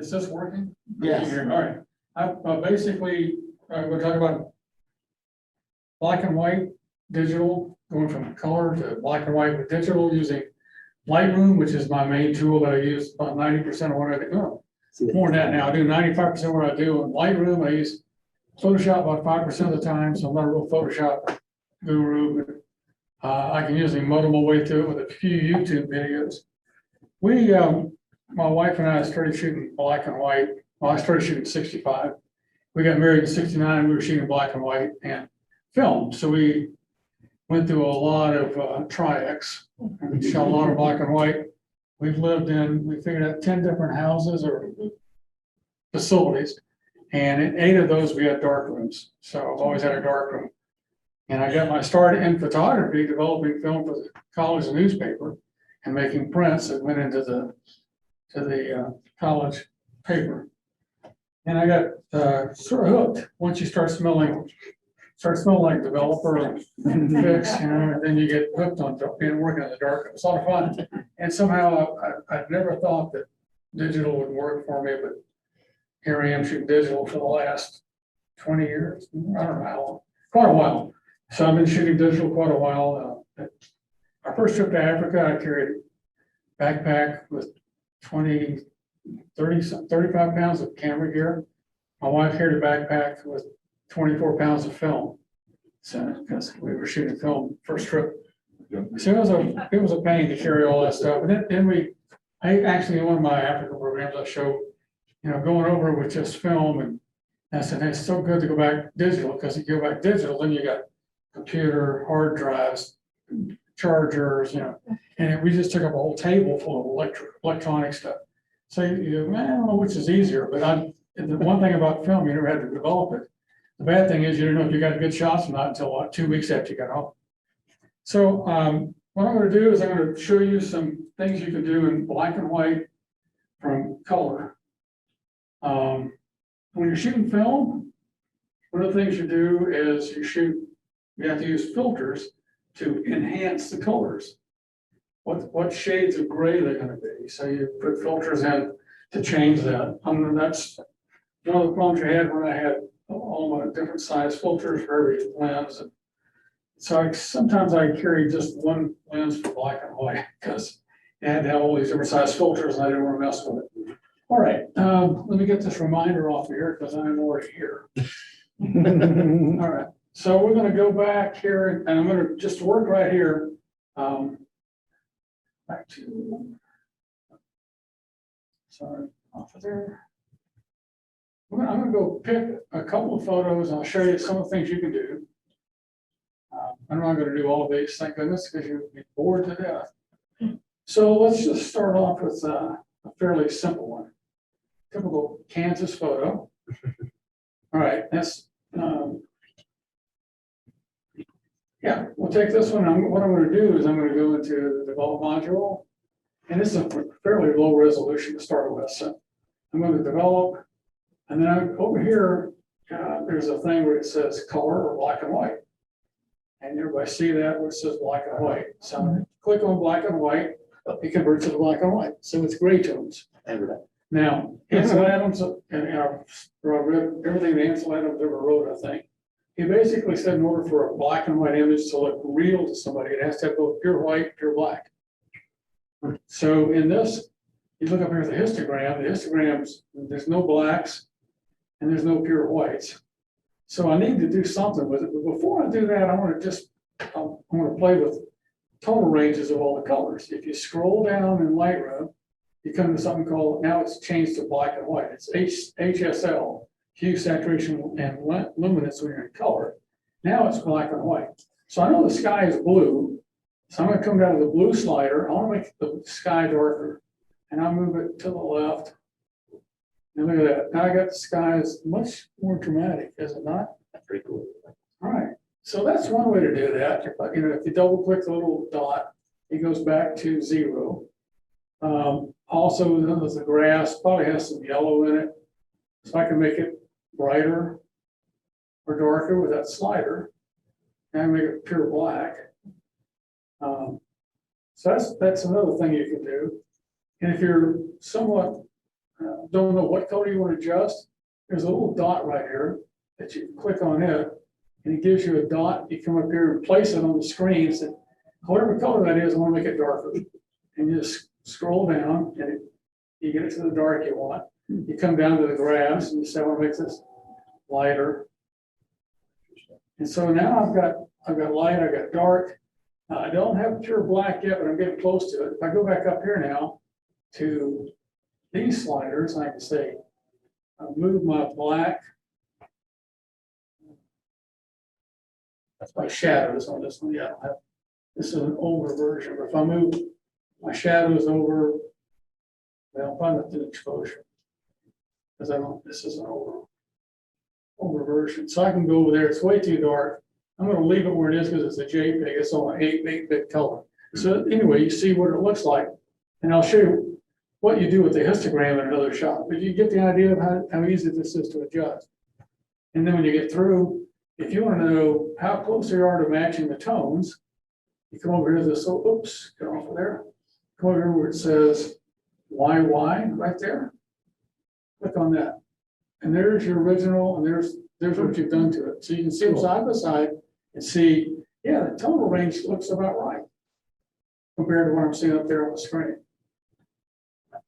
Is this working? Yes. All right. Basically, we're talking about black and white, digital, going from color to black and white with digital using Lightroom, which is my main tool that I use about 90% of what I do. Oh, more than that now. I do 95% of what I do in Lightroom. I use Photoshop about 5% of the time, so I'm not a real Photoshop guru, but I can usually muddle my way through it with a few YouTube videos. My wife and I started shooting black and white. Well, I started shooting 65. We got married in 69. We were shooting black and white and film. So we went through a lot of tri-X and shot a lot of black and white. We figured out 10 different houses or facilities. And in 8 of those, we had dark rooms. So I've always had a dark room. And I got my start in photography, developing film for the college newspaper and making prints that went into the college paper. And I got sort of hooked. Once you start smelling like developer and fix, then you get hooked on being working in the dark. It was a lot of fun. And somehow I'd never thought that digital would work for me, but here I am shooting digital for the last 20 years. I don't know how long, quite a while. So I've been shooting digital quite a while. Our first trip to Africa, I carried a backpack with 35 pounds of camera gear. My wife carried a backpack with 24 pounds of film. So, because we were shooting film first trip. So it was a pain to carry all that stuff. And then I actually, in one of my Africa programs, I showed, going over with just film. And I said, hey, it's so good to go back digital, because if you go back digital, then you got computer, hard drives, chargers, and we just took up a whole table full of electronic stuff. So I don't know which is easier, but the one thing about film, you never had to develop it. The bad thing is you don't know if you got good shots or not until 2 weeks after you got home. So what I'm going to do is I'm going to show you some things you can do in black and white from color. When you're shooting film, one of the things you do is you have to use filters to enhance the colors. What shades of gray they're going to be. So you put filters in to change that. That's one of the problems I had when I had all my different size filters for every lens. And so sometimes I carry just one lens for black and white because I had to have all these different size filters and I didn't want to mess with it. All right, let me get this reminder off here because I'm already here. All right, so we're going to go back here and I'm going to just work right here. Back to, sorry, off of there. I'm going to go pick a couple of photos and I'll show you some of the things you can do. I'm not going to do all of these, thank goodness, because you'd be bored to death. So let's just start off with a fairly simple one. Typical Kansas photo. All right, that's, yeah, we'll take this one. What I'm going to do is I'm going to go into the develop module. And this is a fairly low resolution to start with. So I'm going to develop. And then over here, there's a thing where it says color or black and white. And everybody see that where it says black and white. So I'm going to click on black and white. It converts to black and white. So it's gray tones. Now, Ansel Adams, and I read everything that Ansel Adams ever wrote, I think. He basically said in order for a black and white image to look real to somebody, it has to have both pure white, pure black. So in this, you look up here at the histograms, there's no blacks and there's no pure whites. So I need to do something with it. But before I do that, I want to play with total ranges of all the colors. If you scroll down in Lightroom, you come to something called, now it's changed to black and white. It's HSL. Hue, saturation, and luminance when you're in color. Now it's black and white. So I know the sky is blue. So I'm going to come down to the blue slider. I want to make the sky darker. And I'll move it to the left. And look at that. Now I got the sky is much more dramatic, is it not? That's pretty cool. All right. So that's one way to do that. If you double click the little dot, it goes back to 0. Also, the grass probably has some yellow in it. So I can make it brighter or darker with that slider and make it pure black. So that's another thing you can do. And if you're somewhat don't know what color you want to adjust, there's a little dot right here that you click on it, and it gives you a dot. You come up here and place it on the screen. And say, whatever color that is, I want to make it darker. And you just scroll down, and you get it to the dark you want. You come down to the grass, and you say, I want to make this lighter. And so now I've got light, I've got dark. I don't have pure black yet, but I'm getting close to it. If I go back up here now to these sliders, I can say, I'll move my black. That's my shadows on this one. Yeah, I don't have, this is an older version, but if I move my shadows over, well, if I'm at the exposure, because I don't, this is an older version. So I can go over there. It's way too dark. I'm going to leave it where it is because it's a JPEG. It's on an 8-bit color. So anyway, you see what it looks like. And I'll show you what you do with the histogram in another shot. But you get the idea of how easy this is to adjust. And then when you get through, if you want to know how close you are to matching the tones, you come over here to this, oops, get off of there. Come over here where it says YY right there. Click on that. And there's your original, and there's what you've done to it. So you can see them side by side and see, yeah, the tonal range looks about right compared to what I'm seeing up there on the screen.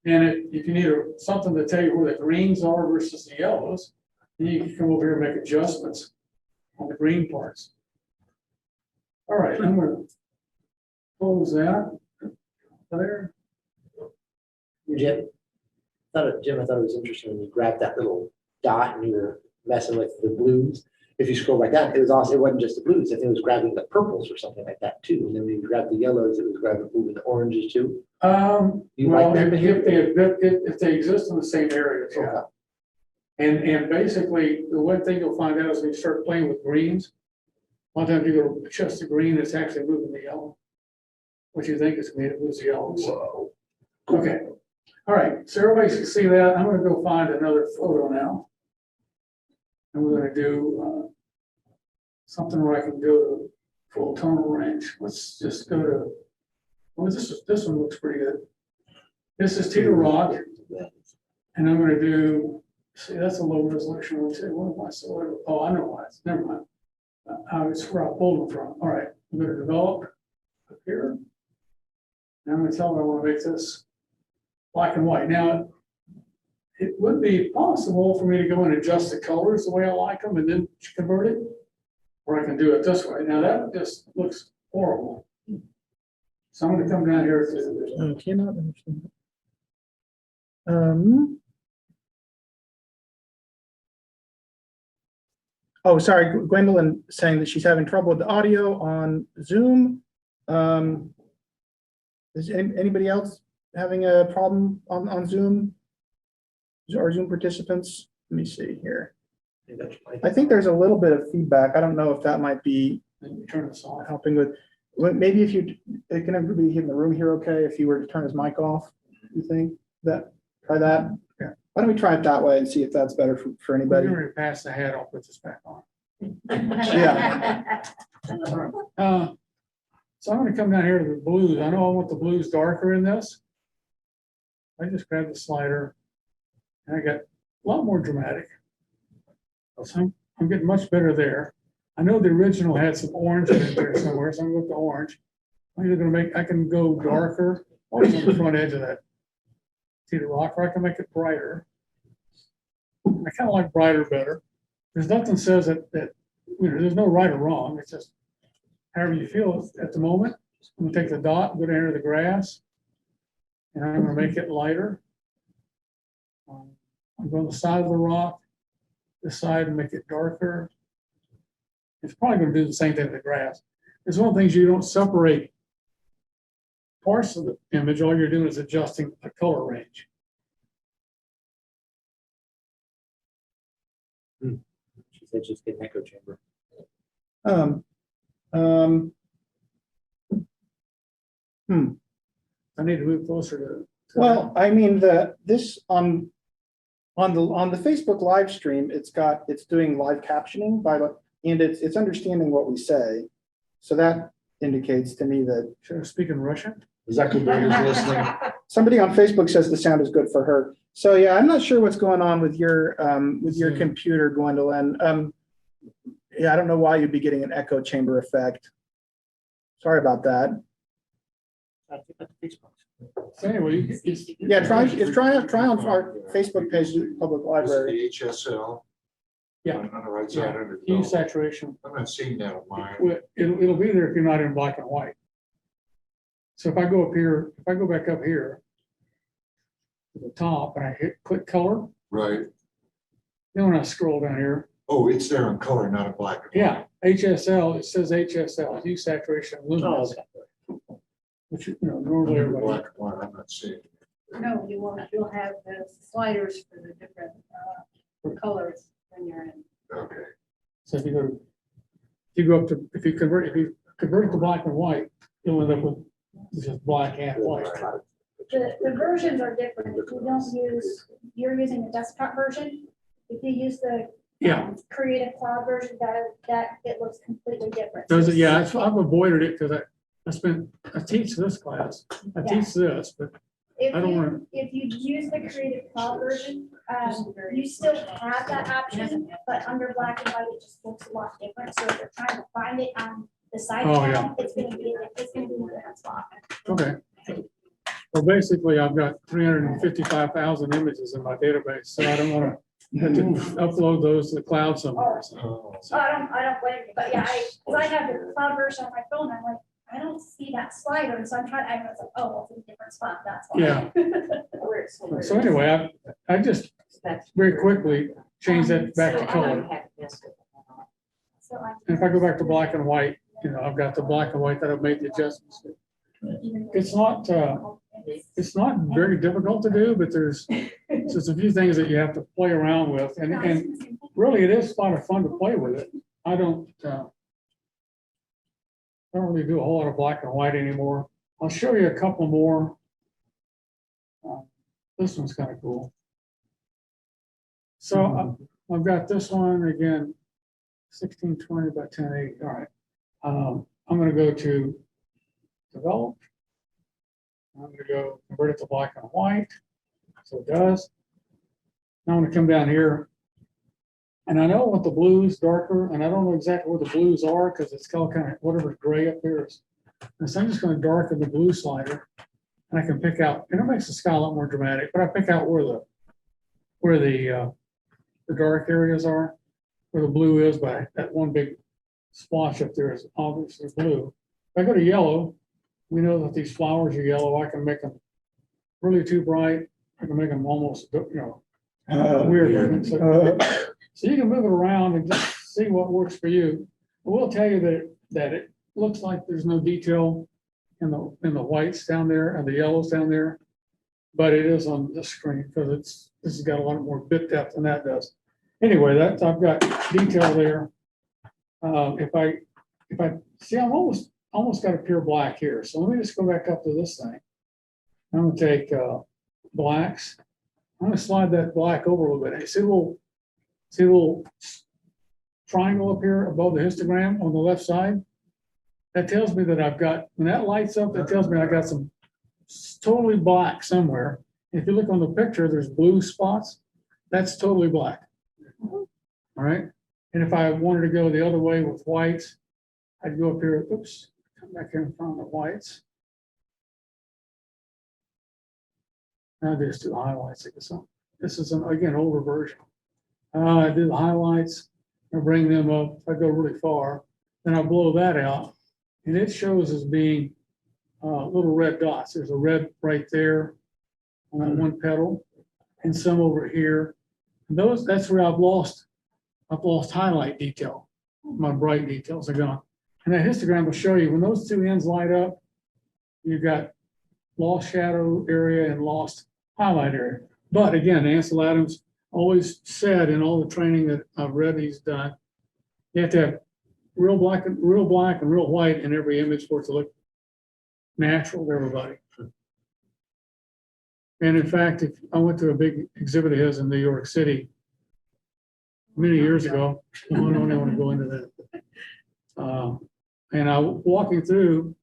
And if you need something to tell you where the greens are versus the yellows, then you can come over here and make adjustments on the green parts. All right, I'm going to close that there. Jim, I thought it was interesting when you grabbed that little dot and you were messing with the blues. If you scroll like that, it was also, it wasn't just the blues, it was grabbing the purples or something like that too. And then when you grab the yellows, it was grabbing moving the oranges too. You well, like if they exist in the same areas, yeah. Okay. And basically, the one thing you'll find out is when you start playing with greens, a lot of times you go adjust the green, it's actually moving the yellow. What you think is going to lose the yellow. So, okay. All right. So everybody can see that. I'm going to go find another photo now. And we're going to do something where I can go to full tonal range. Let's just go to, well, this one looks pretty good. This is Tita Rock. And I'm going to do, see, that's a low resolution one too. What am I so? Oh, I know why. Never mind. It's where I pulled them from. All right. I'm going to develop up here. And I'm going to tell them I want to make this black and white. Now, it would be possible for me to go and adjust the colors the way I like them and then convert it, or I can do it this way. Now that just looks horrible. So I'm going to come down here to I cannot understand. Oh, sorry, Gwendolyn saying that she's having trouble with the audio on Zoom. Is anybody else having a problem on Zoom? Our Zoom participants? Let me see here. I think there's a little bit of feedback. I don't know if that might be helping with. Maybe if you can everybody in the room here okay? If you were to turn his mic off, you think that try that? Yeah. Why don't we try it that way and see if that's better for anybody? We're going to pass the hat. I'll put this back on. Yeah. So I'm going to come down here to the blues. I know I want the blues darker in this. I just grab the slider and I got a lot more dramatic. So I'm getting much better there. I know the original had some orange in there somewhere, so I'm going to go to orange. I'm either going to make, I can go darker or on the front edge of that Tita Rock, or I can make it brighter. I kind of like brighter better. There's nothing says that you know, there's no right or wrong. It's just however you feel at the moment. I'm going to take the dot, go down to the grass, and I'm going to make it lighter. I'm going to the side of the rock, this side, and make it darker. It's probably going to do the same thing to the grass. It's one of the things you don't separate parts of the image. All you're doing is adjusting the color range. She said just get an echo chamber. I need to move closer to well, I mean, this on the Facebook live stream, it's doing live captioning and it's understanding what we say. So that indicates to me that should I speak in Russian? Zuckerberg is listening. Somebody on Facebook says the sound is good for her. So yeah, I'm not sure what's going on with your computer, Gwendolyn. Yeah, I don't know why you'd be getting an echo chamber effect. Sorry about that. So anyway, Yeah, try on our Facebook page, Public Library. The HSL. Yeah. On the right side under. hue saturation, I'm not seeing that on mine. well, it'll be there if you're not in black and white. So if I go up here, if I go back up here to the top and I click color, Right. then when I scroll down here, Oh, it's there in color, not in black. and yeah, HSL, it says HSL, hue saturation luminance. Which, you know, white. normally Under everybody. black and white, I'm not seeing. No, you won't. You'll have the sliders for the different colors when you're in. Okay. So if you go up to, if you convert it to black and white, you'll end up with just black and white. The versions are different. If you don't use, you're using the desktop version. If you use the Yeah, Creative Cloud version, that it looks completely different. does it, yeah, I've avoided it because I teach this class, I teach this, but If I don't wanna- if you use the Creative Cloud version, you still have that option, but under black and white, it just looks a lot different. So if you're trying to find it on the side Oh, yeah. panel, it's gonna be in that spot. okay. Well, basically, I've got 355,000 images in my database, so I don't want to have to upload those to the cloud somewhere. Oh, So I don't blame you, but yeah, cause I have the cloud version on my phone, I'm like, I don't see that slider, and so I'm trying, I was like, oh, it's in a different spot, that's why. Yeah. So anyway, I just very quickly change that back to color. So I. And if I go back to black and white, you know, I've got the black and white that I've made the adjustments to. It's not very difficult to do, but there's just a few things that you have to play around with, and really it is kind of fun to play with it. I don't really do a whole lot of black and white anymore. I'll show you a couple more. This one's kind of cool. So I've got this one again, 1620 by 1080. All right. I'm going to go to develop. I'm going to go convert it to black and white. So it does. Now I'm going to come down here. And I know what the blues darker, and I don't know exactly where the blues are because it's kind of whatever gray up here is. And so I'm just going to darken the blue slider, and I can pick out, and it makes the sky a lot more dramatic, but I pick out where the dark areas are, where the blue is by that one big splotch up there is obviously blue. If I go to yellow, we know that these flowers are yellow. I can make them really too bright. I can make them almost, weird. So you can move it around and just see what works for you. I will tell you that it looks like there's no detail in the whites down there and the yellows down there, but it is on this screen because this has got a lot more bit depth than that does. Anyway, I've got detail there. If I see, I'm almost got a pure black here. So let me just go back up to this thing. I'm gonna take blacks. I'm gonna slide that black over a little bit. See a little triangle up here above the histogram on the left side? That tells me that I've got, when that lights up, that tells me I got some totally black somewhere. If you look on the picture, there's blue spots. That's totally black. All right. And if I wanted to go the other way with whites, I'd go up here, oops, come back here and find the whites. Now I just do the highlights. This is an, again, older version. I do the highlights, I bring them up. If I go really far, then I blow that out, and it shows as being little red dots. There's a red right there on that one petal, and some over here. And that's where I've lost highlight detail. My bright details are gone. And that histogram will show you when those two ends light up, you've got lost shadow area and lost highlight area. But again, Ansel Adams always said in all the training that I've read he's done, you have to have real black and real white in every image for it to look natural to everybody. And in fact, if I went to a big exhibit of his in New York City many years ago, I don't want to go into that. And I walking through,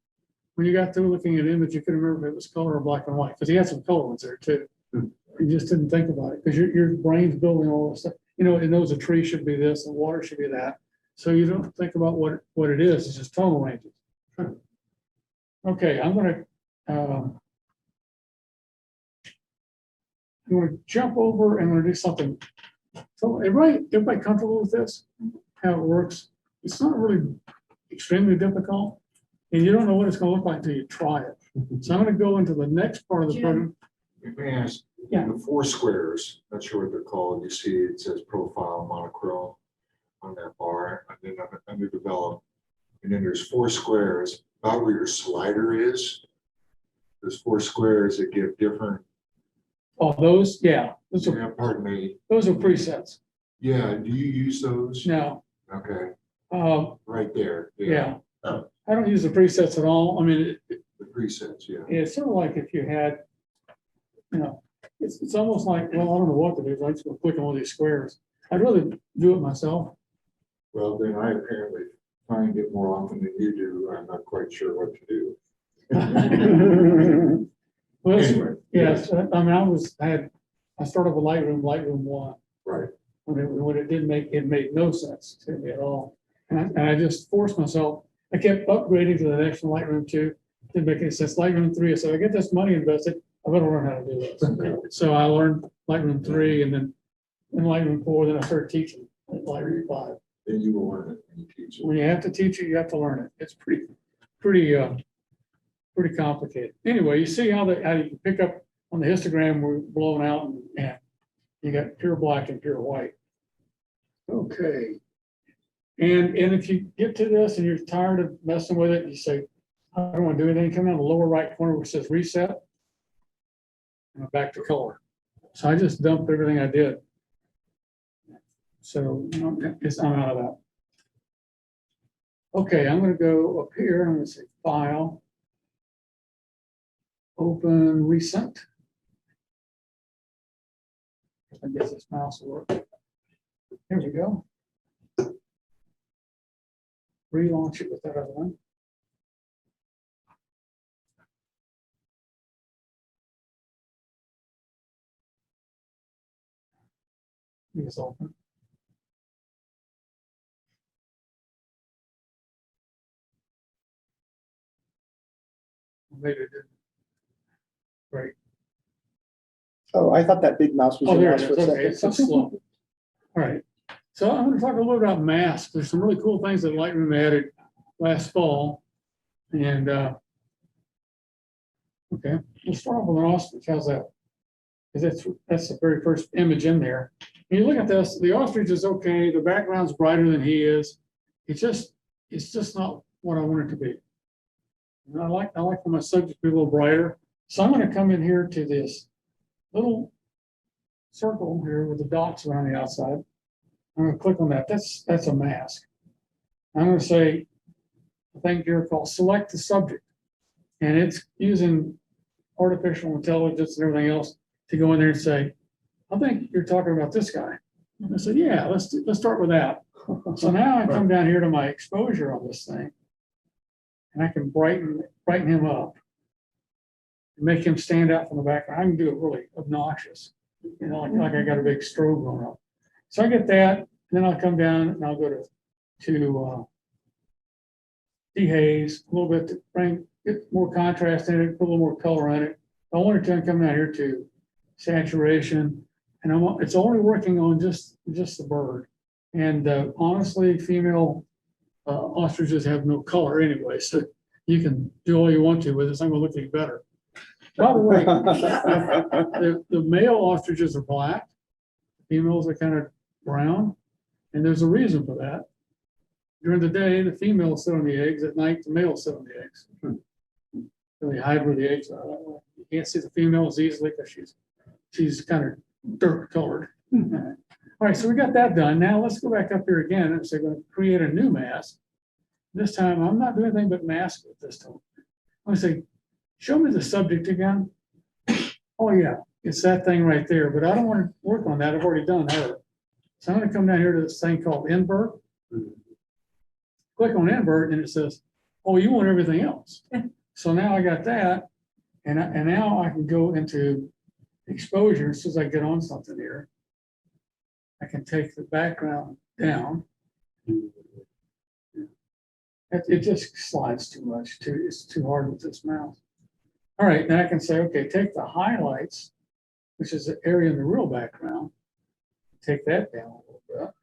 when you got through looking at an image, you couldn't remember if it was color or black and white, because he had some color ones there too. You just didn't think about it, because your brain's building all this stuff. You know, it knows a tree should be this and water should be that. So you don't think about what it is, it's just tonal ranges. Okay, I'm gonna jump over and I'm gonna do something. So everybody comfortable with this? How it works? It's not really extremely difficult, and you don't know what it's gonna look like until you try it. So I'm gonna go into the next part of the program. Let me ask, Yeah. the four squares, not sure what they're called, you see it says profile monochrome on that bar, and then under develop. And then there's four squares, about where your slider is. There's four squares that give different, Oh, those, yeah, those are pardon me, presets. yeah, do you use those? Now, Okay, right there. yeah. Oh. I don't use the presets at all. I mean, The presets, yeah. it's sort of like if you had, you know, it's almost like, well, I don't know what to do. I just go click on all these squares. I'd rather do it myself. Well, then I apparently find it more often than you do. I'm not quite sure what to do. Well, Anyway. yes, I mean, I started with Lightroom 1. Right. When it didn't make, it made no sense to me at all. And I just forced myself, I kept upgrading to the next one, Lightroom 2. Didn't make any sense. Lightroom 3, I said, I get this money invested, I better learn how to do this. So I learned Lightroom 3 and then in Lightroom 4, then I started teaching at Lightroom 5. Then you will learn it when you teach it. When you have to teach it, you have to learn it. It's pretty complicated. Anyway, you see how you can pick up on the histogram, we're blowing out and you got pure black and pure white. Okay. And if you get to this and you're tired of messing with it, you say, I don't want to do anything, come down the lower right corner where it says reset. And I'm back to color. So I just dumped everything I did. So I'm out of that. Okay, I'm going to go up here. I'm going to say File, Open, Recent. I guess this mouse will work. Here we go. Relaunch it with that other one. It's open. Maybe it didn't. Great. Oh, I thought that big mouse was. Oh, the there mouse it is. for a Okay, it's so second. slow. All right. So I'm going to talk a little about masks. There's some really cool things that Lightroom added last fall. And okay, we'll start off with an ostrich. How's that? Because that's the very first image in there. When you look at this, the ostrich is okay. The background's brighter than he is. It's just not what I want it to be. And I like for my subject to be a little brighter. So I'm going to come in here to this little circle here with the dots around the outside. I'm going to click on that. That's a mask. I'm going to say a thing here called select the subject. And it's using artificial intelligence and everything else to go in there and say, I think you're talking about this guy. And I said, yeah, let's start with that. So now I come down here to my exposure on this thing. And I can brighten him up. And make him stand out from the background. I can do it really obnoxious. You know, like I got a big strobe going on. So I get that, and then I'll come down and I'll go to dehaze a little bit to get more contrast in it, put a little more color in it. I wanted to come down here to saturation, and it's only working on just the bird. And honestly, female ostriches have no color anyway, so you can do all you want to with this. I'm gonna look at you better. By the way, the male ostriches are black, females are kind of brown, and there's a reason for that. During the day, the females sit on the eggs. At night, the males sit on the eggs. So they hide where the eggs are. That way. You can't see the females easily because she's kind of dirt colored. All right, so we got that done. Now let's go back up here again and say we're going to create a new mask. This time, I'm not doing anything but mask it this time. I'm going to say, show me the subject again. Oh yeah, it's that thing right there, but I don't want to work on that. I've already done her. So I'm going to come down here to this thing called invert. Click on invert and it says, oh, you want everything else. So now I got that, and now I can go into exposure. As soon as I get on something here, I can take the background down. It just slides too much, it's too hard with this mouse. All right, then I can say, okay, take the highlights, which is the area in the real background, take that down a little bit.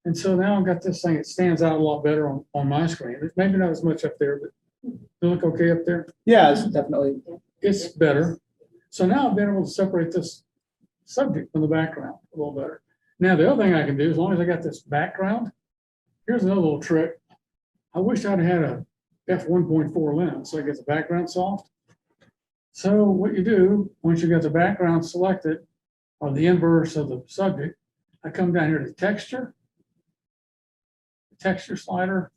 And so now I've got this thing, it stands out a lot better on my screen. It's maybe not as much up there, but it look okay up there? Yeah, it's definitely, It's better. So now I've been able to separate this subject from the background a little better. Now, the other thing I can do, as long as I got this background, here's another little trick. I wish I'd had a f1.4 lens so I get the background soft. So what you do, once you got the background selected, or the inverse of the subject, I come down here to texture, texture slider,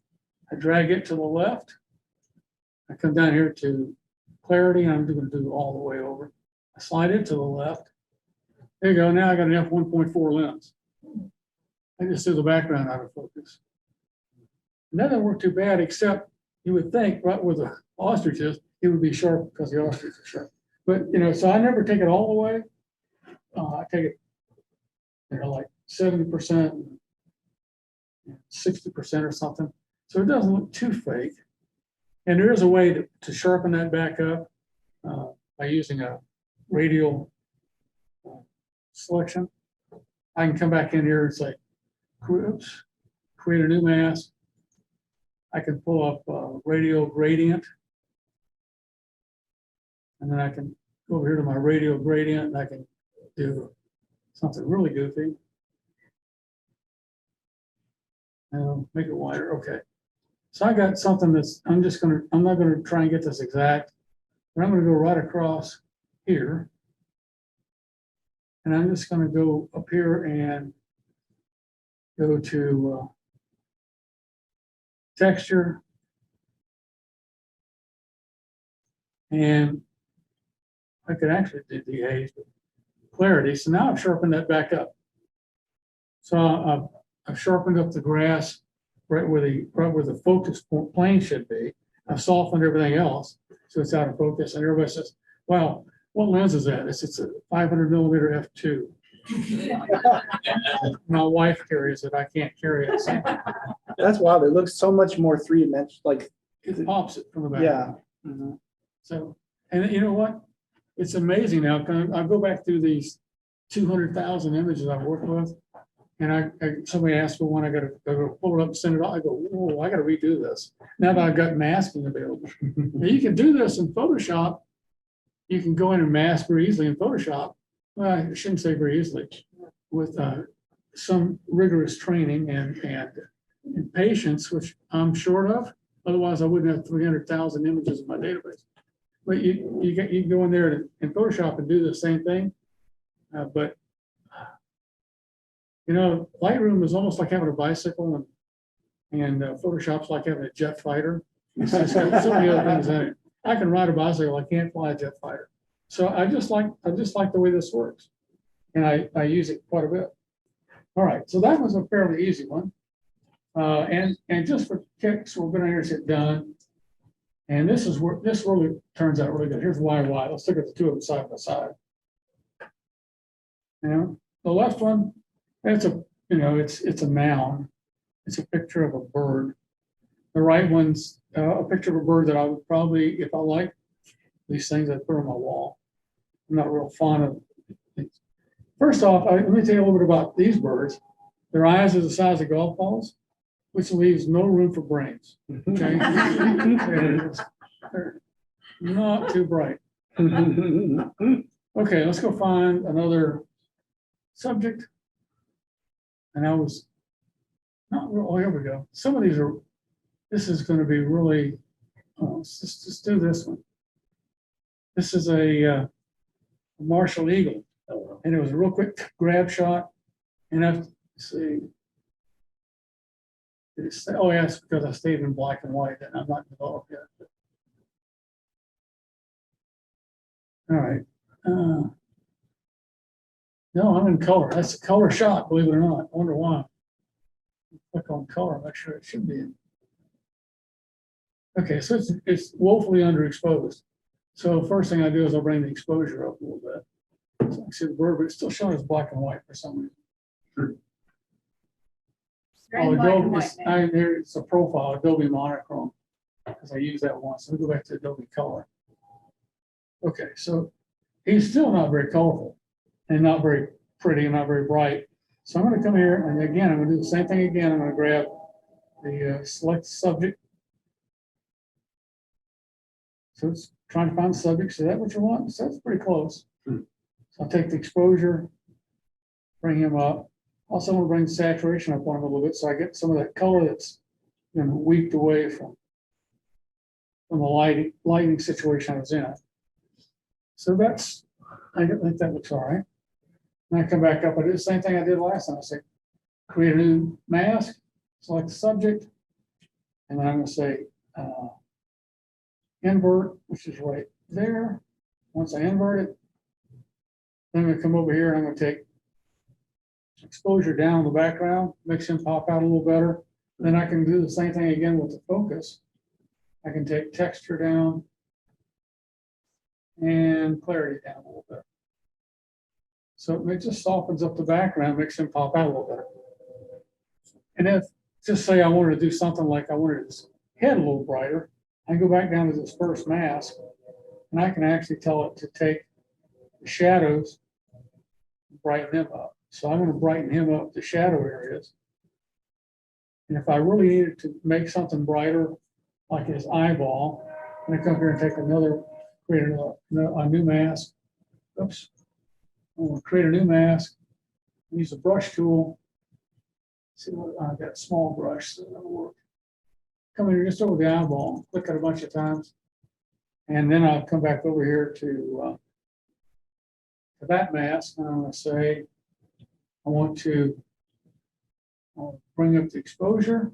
I drag it to the left. I come down here to clarity, and I'm going to do all the way over. I slide it to the left. There you go. Now I got an f1.4 lens. I just threw the background out of focus. And that doesn't work too bad, except you would think right where the ostrich is, it would be sharp because the ostrich is sharp. But, you know, so I never take it all the way. I take it, you know, like 70%, 60% or something. So it doesn't look too fake. And there is a way to sharpen that back up by using a radial selection. I can come back in here and say, oops, create a new mask. I can pull up radial gradient. And then I can go over here to my radial gradient and I can do something really goofy. Make it wider, okay. So I got something that's, I'm not gonna try and get this exact, but I'm gonna go right across here. And I'm just gonna go up here and go to texture. And I could actually do the haze, but clarity. So now I've sharpened that back up. So I've sharpened up the grass right where the focus plane should be. I've softened everything else so it's out of focus. And everybody says, "Wow, what lens is that?" It's a 500mm f2. My wife carries it. I can't carry it. So that's wild. It looks so much more three-dimensional, like, it pops it from the back. yeah. So, and you know what? It's amazing now. I go back through these 200,000 images I've worked with, and somebody asked for one. I got to pull it up and send it out. I go, whoa, I got to redo this now that I've got masking available. Now you can do this in Photoshop. You can go in and mask very easily in Photoshop. Well, I shouldn't say very easily, with some rigorous training and patience, which I'm short of. Otherwise, I wouldn't have 300,000 images in my database. But you can go in there in Photoshop and do the same thing. But you know, Lightroom is almost like having a bicycle, and Photoshop's like having a jet fighter. It's just got so many other things in it. I can ride a bicycle, I can't fly a jet fighter. So I just like the way this works, and I use it quite a bit. All right, so that was a fairly easy one. And just for kicks, we're going to hear it done. And this really turns out really good. Here's why. Let's look at the two of them side by side. You know, the left one, it's a noun. It's a picture of a bird. The right one's a picture of a bird that I would probably, if I like these things, I'd put on my wall. I'm not real fond of things. First off, let me tell you a little bit about these birds. Their eyes are the size of golf balls, which leaves no room for brains. Okay, they're not too bright. Okay, let's go find another subject. And I was not real. Oh, here we go. Some of these are. This is going to be really. Let's just do this one. This is a Marshall Eagle, and it was a real quick grab shot. And I've see. Oh, yes, because I stayed in black and white, and I'm not developed yet. All right. No, I'm in color. That's a color shot, believe it or not. I wonder why. Click on color, make sure it should be in. Okay, so it's woefully underexposed. So first thing I do is I'll bring the exposure up a little bit. So I can see the bird, but it's still showing as black and white for some reason. Very black and white, man. There's a profile, Adobe monochrome, because I use that once. Let me go back to Adobe color. Okay, so he's still not very colorful and not very pretty and not very bright. So I'm gonna come here and again, I'm gonna do the same thing again. I'm gonna grab the select subject. So it's trying to find the subject. Is that what you want? So that's pretty close. So I'll take the exposure, bring him up. Also want to bring the saturation up on him a little bit so I get some of that color that's weaked away from the lighting situation I was in. So that's, I think that looks all right. And I come back up, I do the same thing I did last time. I say, create a new mask, select the subject, and then I'm going to say invert, which is right there. Once I invert it, then I'm going to come over here and I'm going to take exposure down in the background, makes him pop out a little better. Then I can do the same thing again with the focus. I can take texture down and clarity down a little bit. So it just softens up the background, makes him pop out a little better. And if, just say I wanted to do something like I wanted his head a little brighter, I go back down to this first mask and I can actually tell it to take the shadows, brighten them up. So I'm going to brighten him up the shadow areas. And if I really needed to make something brighter, like his eyeball, I'm going to come here and take create a new mask. Oops. I'm going to create a new mask, use the brush tool. See what I've got a small brush, so that'll work. Come in here just over the eyeball, click it a bunch of times. And then I'll come back over here to that mask, and I'm going to say, I want to bring up the exposure.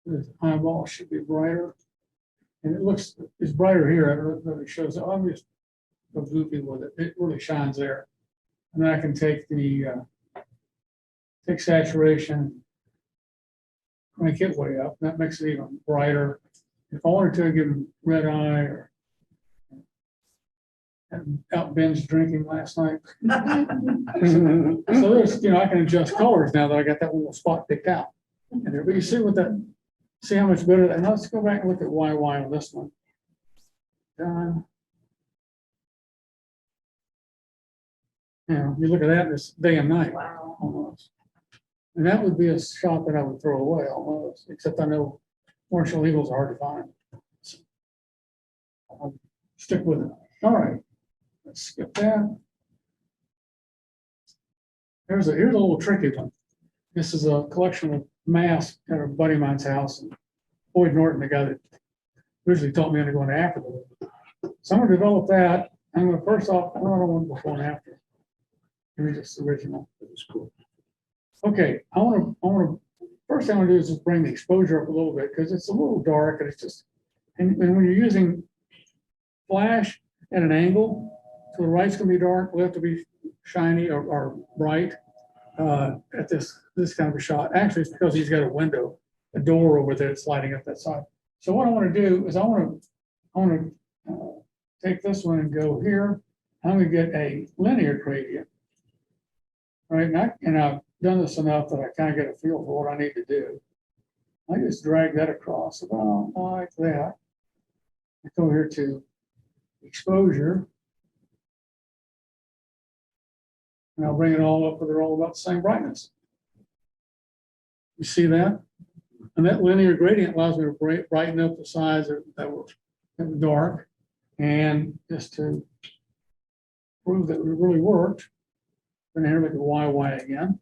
The eyeball should be brighter. And it looks, it's brighter here. I don't know if it shows up. I'm just goofy with it. It really shines there. And then I can take the take saturation, crank it way up. That makes it even brighter. If I wanted to give him red eye or out binge drinking last night. So there's, I can adjust colors now that I got that little spot picked out. And there, but you see what that, see how much better that, and let's go back and look at YY on this one. Done. You look at that, it's day and night. Wow. Almost. And that would be a shot that I would throw away almost, except I know Marshall Eagles are hard to find. So I'll stick with it. All right. Let's skip that. Here's a little tricky one. This is a collection of masks at a buddy of mine's house. And Boyd Norton, the guy that originally taught me how to go into after. So I'm going to develop that. I'm going to first off, I don't want before and after. Give me just the original. That was cool. Okay, I want to, first thing I want to do is just bring the exposure up a little bit because it's a little dark and it's just, and when you're using flash at an angle, so the right's going to be dark, left to be shiny or bright at this kind of a shot. Actually, it's because he's got a door over there that's lighting up that side. So what I want to do is I want to take this one and go here. I'm going to get a linear gradient, right? And I've done this enough that I kind of get a feel for what I need to do. I just drag that across about like that. I go here to exposure. And I'll bring it all up where they're all about the same brightness. You see that? And that linear gradient allows me to brighten up the sides that were dark. And just to prove that it really worked, then here look at YY again.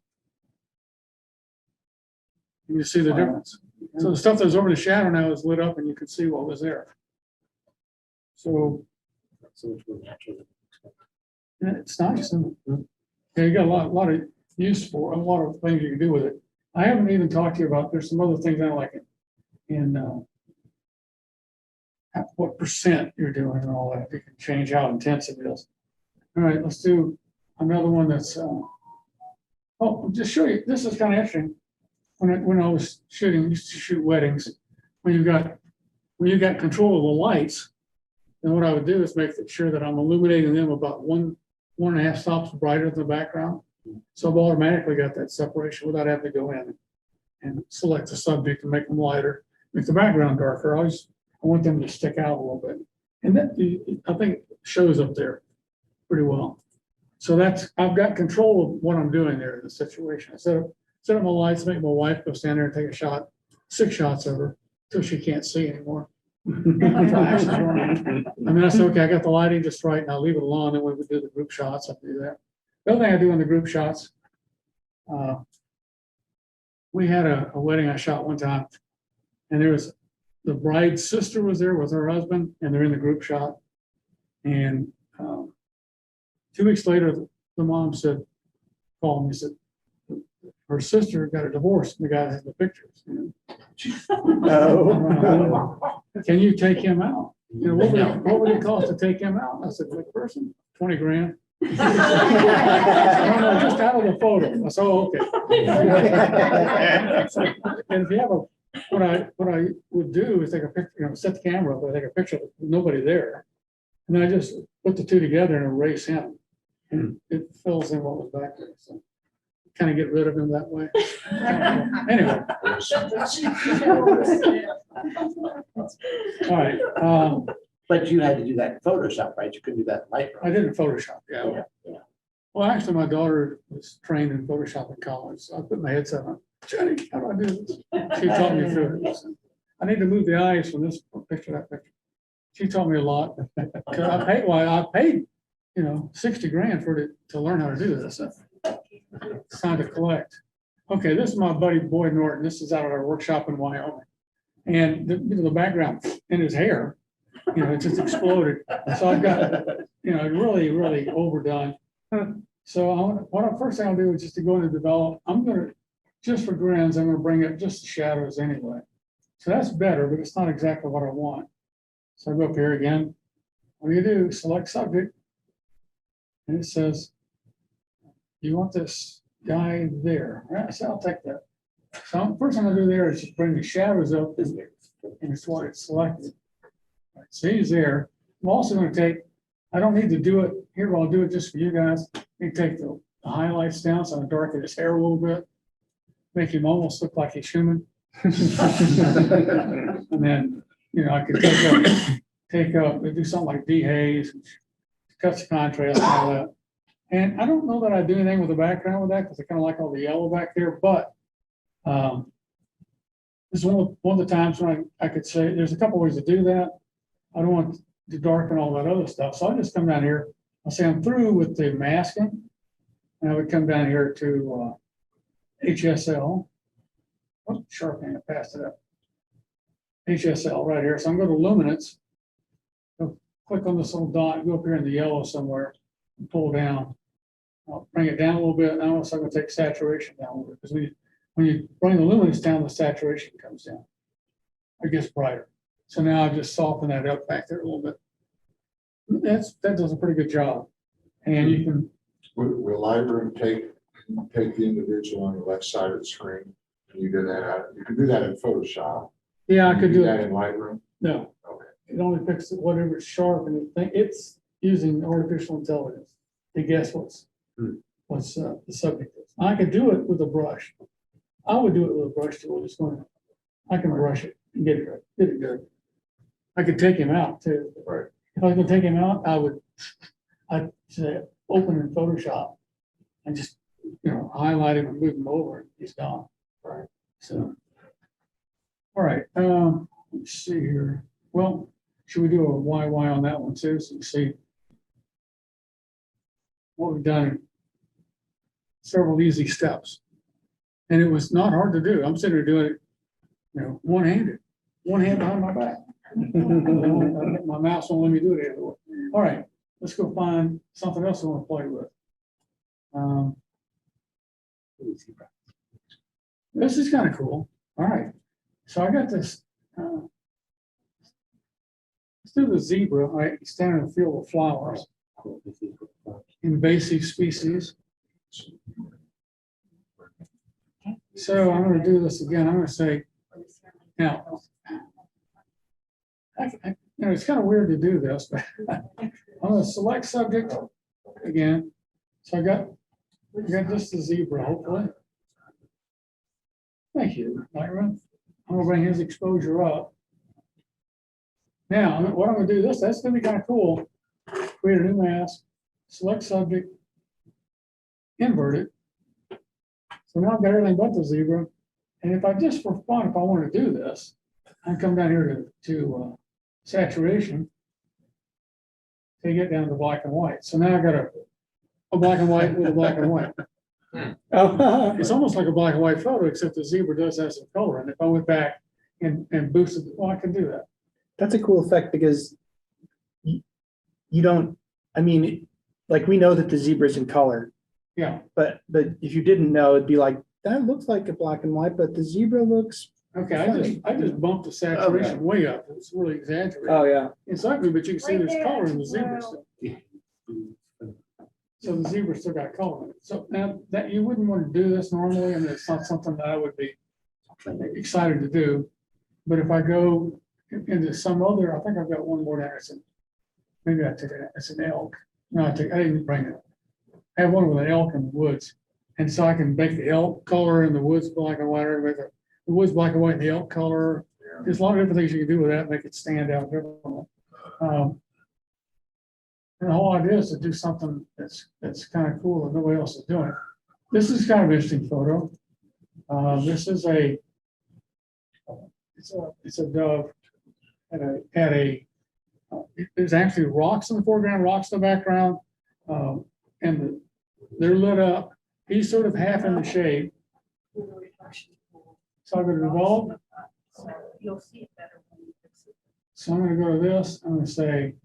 You see the difference. So the stuff that was over the shadow now is lit up and you can see what was there. So yeah, it's nice. Isn't it? Yeah, you got a lot of use for a lot of things you can do with it. I haven't even talked to you about, there's some other things I like in what percent you're doing and all that. You can change how intense it is. All right, let's do another one that's, just show you, this is kind of interesting. When I was shooting, used to shoot weddings, when you've got control of the lights, then what I would do is make sure that I'm illuminating them about one and a half stops brighter than the background. So I've automatically got that separation without having to go in and select the subject and make them lighter, make the background darker. I want them to stick out a little bit. And that, I think, shows up there pretty well. So I've got control of what I'm doing there in the situation. I set up my lights, make my wife go stand there and take a shot, 6 shots of her, till she can't see anymore. Flashes on. I mean, I said, okay, I got the lighting just right, and I'll leave it alone, and when we do the group shots, I'll do that. The other thing I do in the group shots, we had a wedding I shot one time, and there was, the bride's sister was there with her husband, and they're in the group shot. And 2 weeks later, the mom called me, said, her sister got a divorce, and the guy had the pictures. Oh. Can you take him out? You know, what would it cost to take him out? I said, which person? 20 grand. No, just out of the photo. I said, oh, okay. And if you have what I would do is take a picture, set the camera up, I take a picture with nobody there. And then I just put the two together and erase him. And it fills in what was back there. So kind of get rid of him that way. Anyway. All right. But you had to do that in Photoshop, right? You couldn't do that in Lightroom. I did it in Photoshop, yeah. Yeah. Well, actually, my daughter was trained in Photoshop in college, so I put my headset on. Jenny, how do I do this? She taught me through it. I need to move the eyes from this picture to that picture. She taught me a lot. Because I paid, 60 grand for it to learn how to do this. It's time to collect. Okay, this is my buddy Boyd Norton. This is out of our workshop in Wyoming. And the background in his hair, it just exploded. So I've got, really, really overdone. So first thing I'll do is just to go into develop. I'm going to, just for grins, I'm going to bring up just the shadows anyway. So that's better, but it's not exactly what I want. So I go up here again. What do? Select subject. And it says, you want this guy there. Right? So I'll take that. So first thing I'll do there is just bring the shadows up, and it's what it's selected. Right, so he's there. I'm also going to take, I don't need to do it here, but I'll do it just for you guys. You take the highlights down, so I darken his hair a little bit, make him almost look like he's human. And then, I could take up, do something like dehaze, cut the contrast and all that. And I don't know that I do anything with the background with that, because I kind of like all the yellow back there, but this is one of the times when I could say, there's a couple ways to do that. I don't want to darken all that other stuff. So I'll just come down here. I'll say I'm through with the masking. And I would come down here to HSL. Oh, sharp hand, I passed it up. HSL right here. So I'm going to luminance. Go click on this little dot, go up here in the yellow somewhere, and pull down. I'll bring it down a little bit. I'm also going to take saturation down a little bit, because when you bring the luminance down, the saturation comes down. It gets brighter. So now I've just softened that up back there a little bit. That does a pretty good job. And you can. Will Lightroom take the individual on the left side of the screen? Can you do that? You can do that in Photoshop. Yeah, I could do that it. in Lightroom. No, Okay. it only picks whatever's sharp, and it's using artificial intelligence to guess what's the subject is. I could do it with a brush. I would do it with a brush tool. I can brush it and get it good. I could take him out too. Right. If I was gonna take him out, I'd say open in Photoshop and just highlight him and move him over. He's gone. Right. So, all right. Let's see here. Well, should we do a YY on that one too, so you see what we've done in several easy steps. And it was not hard to do. I'm sitting here doing it, one-handed, one hand behind my back. My mouse won't let me do it anymore. All right, let's go find something else I want to play with. This is kind of cool. All right, so I got this. Let's do the zebra. Right, standing in a field of flowers, invasive species. So I'm going to do this again. I'm going to say, now, You know, it's kind of weird to do this, but I'm gonna select subject again. So I got just the zebra, hopefully. Thank you, Lightroom. I'm gonna bring his exposure up. Now, what I'm gonna do that's gonna be kind of cool. Create a new mask, select subject, invert it. So now I've got everything but the zebra. And if I just for fun, if I want to do this, I come down here to saturation. To get down to black and white. So now I got a black and white with a black and white. It's almost like a black and white photo, except the zebra does have some color. And if I went back and boosted, well, I can do that. That's a cool effect because you don't, I mean, like we know that the zebra is in color, Yeah, but if you didn't know, it'd be like, that looks like a black and white, but the zebra looks. okay, I just bumped the saturation way up. It's really exaggerated. Oh, yeah. It's ugly, but you can see Right there's there, color in the that's zebra still. So the zebra still got color in it. So now that you wouldn't want to do this normally, and it's not something that I would be excited to do. But if I go into some other, I think I've got one more there. Maybe I took it, it's an elk. No, I didn't bring it. I have one with an elk in the woods. And so I can make the elk color in the woods black and white, or make the woods black and white and the elk color. There's a lot of different things you can do with that, make it stand out differently. And the whole idea is to do something that's kind of cool that nobody else is doing. This is kind of an interesting photo. This is it's a dove there's actually rocks in the foreground, rocks in the background, and they're lit up. He's sort of half in the shade. So I'm going to develop. So you'll see it better when you fix it. So I'm going to go to this. I'm going to say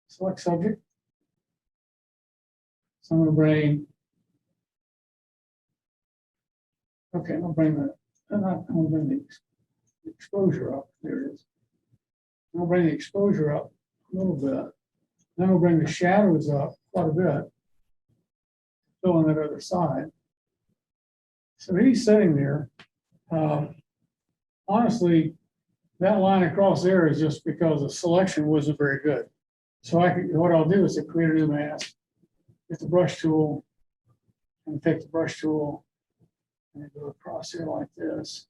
select subject. So I'm going to bring. Okay, I'm going to bring the exposure up. There it is. I'll bring the exposure up a little bit. Then I'll bring the shadows up quite a bit. Fill on that other side. So he's sitting there. Honestly, that line across there is just because the selection wasn't very good. So what I'll do is to create a new mask, get the brush tool, and take the brush tool and go across here like this.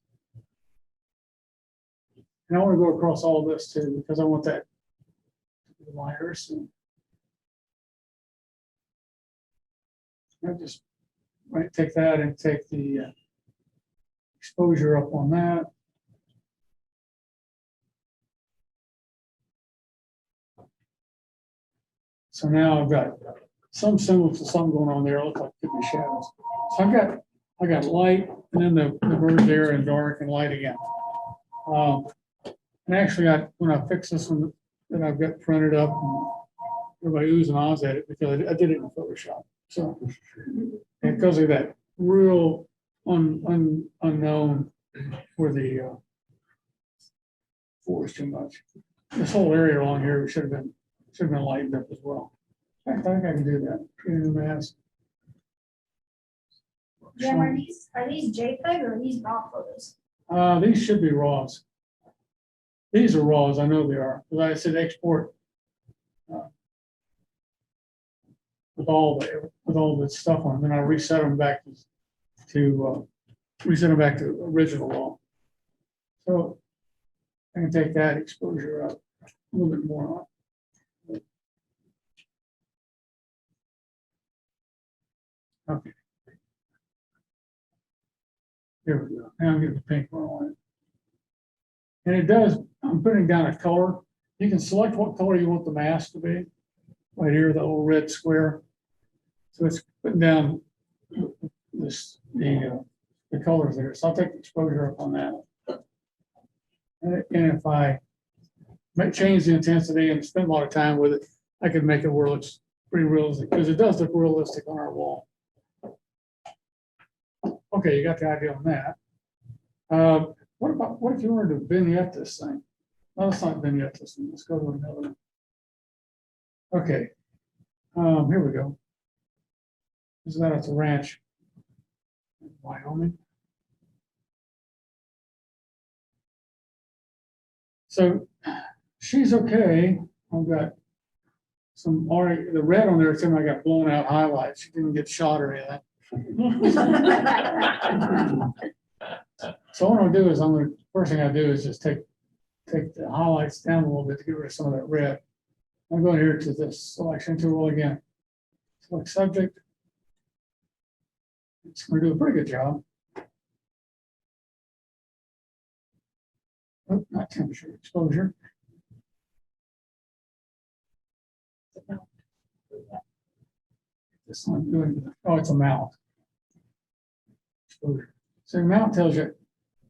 And I want to go across all of this too, because I want that to be lighter. So I just might take that and take the exposure up on that. So now I've got some semblance of something going on there. It looks like it could be shadows. So I got light, and then the bird there, and dark and light again. And actually, when I fix this one, then I've got printed up, and everybody oohs and ahs at it because I did it in Photoshop. So, and because of that real unknown where the forest too much. This whole area along here should have been lightened up as well. I think I can do that. Create a new mask. Yeah, are these JPEG or are these raw photos? These should be RAWs. These are RAWs, I know they are, because I said export with all the stuff on them, and I reset them back to original RAW. So I can take that exposure up a little bit more on. Okay. Here we go. Now I'm getting the pink one on it. And it does, I'm putting down a color. You can select what color you want the mask to be. Right here, the little red square. So it's putting down the colors there. So I'll take the exposure up on that. And if I might change the intensity and spend a lot of time with it, I could make it where it looks pretty realistic, because it does look realistic on our wall. Okay, you got the idea on that. What if you wanted to vignette this thing? No, let's not vignette this thing. Let's go to another one. Okay. Here we go. This is that at the ranch in Wyoming. So she's okay. I've got some already, the red on there, it's I got blown out highlights. She didn't get shot or anything. So what I'm gonna do is first thing I do is just take the highlights down a little bit to get rid of some of that red. I'm going here to this selection tool again. Select subject. It's gonna do a pretty good job. Oh, not temperature, exposure. This one doing, oh, it's a mount. Exposure. So the mount tells you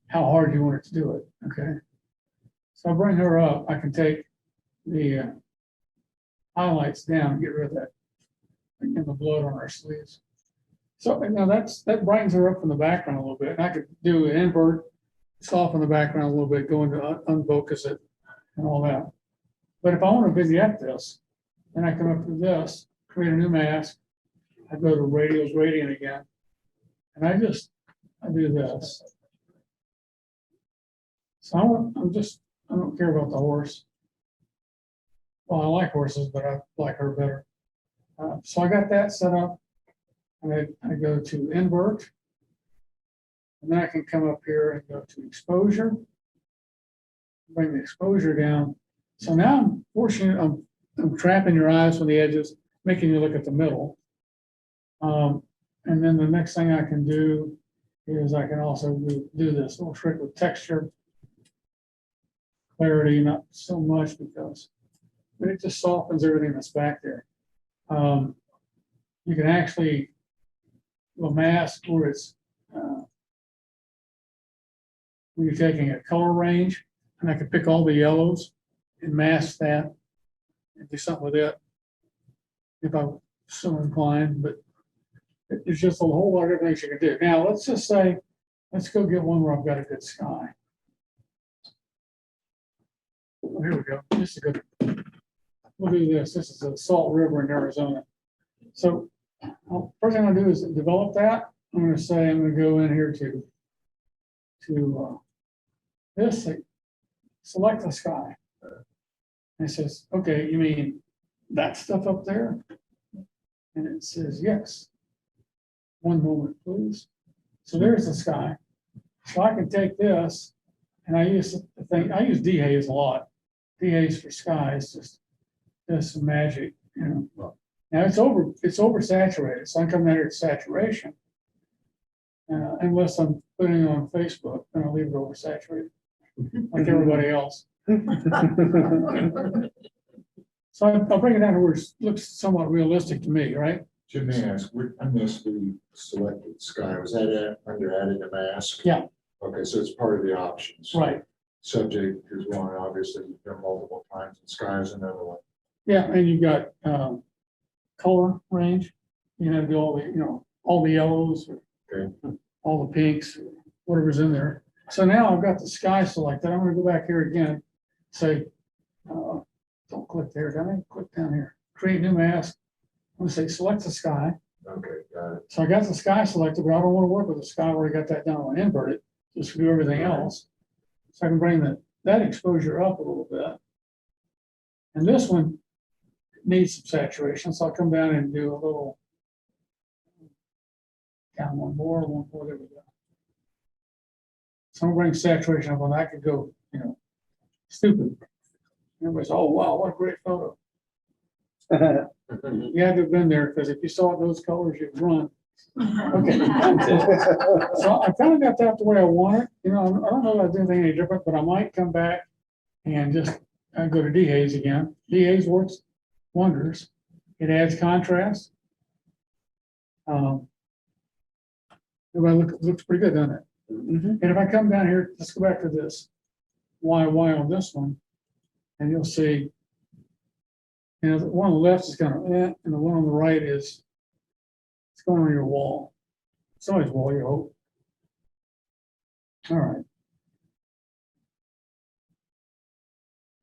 how hard you want it to do it, okay? So I'll bring her up. I can take the highlights down and get rid of that, and the blood on her sleeves. So now that brightens her up from the background a little bit. And I could do an invert, soften the background a little bit, go into unfocus it and all that. But if I want to vignette this, then I come up to this, create a new mask. I go to radials gradient again. And I do this. So I don't care about the horse. Well, I like horses, but I like her better. So I got that set up. And I go to invert. And then I can come up here and go to exposure. Bring the exposure down. So now I'm forcing you, I'm trapping your eyes from the edges, making you look at the middle. And then the next thing I can do is I can also do this little trick with texture. Clarity, not so much but it just softens everything that's back there. You can actually do a mask where it's when you're taking a color range, and I can pick all the yellows and mask that and do something with it if I'm so inclined, but it's just a whole lot of things you can do. Now, let's just say, let's go get one where I've got a good sky. Oh, here we go. This is good. We'll do this. This is a salt river in Arizona. So first thing I'm gonna do is develop that. I'm gonna say, I'm gonna go in here to this, select the sky. And it says, okay, you mean that stuff up there? And it says, yes. One moment, please. So there's the sky. So I can take this, and I use dehaze a lot. Dehaze for sky is just some magic, you know. Now it's oversaturated, so I come down here to saturation. Unless I'm putting it on Facebook, then I'll leave it oversaturated, like everybody else. So I'll bring it down to where it looks somewhat realistic to me, right? Jim, may I ask, I missed the selected sky, was that under adding a mask? Yeah. Okay, so it's part of the options. Right. Subject is one, obviously, you've done multiple times, and sky is another one. Yeah, and you've got color range. You know, do all the yellows, Okay. all the pinks, whatever's in there. So now I've got the sky selected. I'm going to go back here again. Say, don't click there, don't I? Click down here. Create new mask. I'm going to say select the sky. Okay, got it. So I got the sky selected, but I don't want to work with the sky. I already got that down. I want to invert it. Just do everything else. So I can bring that exposure up a little bit. And this one needs some saturation. So I'll come down and do a little, down one more, there we go. So I'm bring saturation up on that. I could go, stupid. Everybody's, oh, wow, what a great photo. You had to have been there, because if you saw those colors, you'd run. Okay. So I kind of got that the way I want it. I don't know if I do anything any different, but I might come back and just go to dehaze again. Dehaze works wonders. It adds contrast. Everybody looks pretty good, doesn't it? And if I come down here, let's go back to this. Y on this one, and you'll see, the one on the left is kind of, and the one on the right is, it's going on your wall. Somebody's wall, you hope. All right.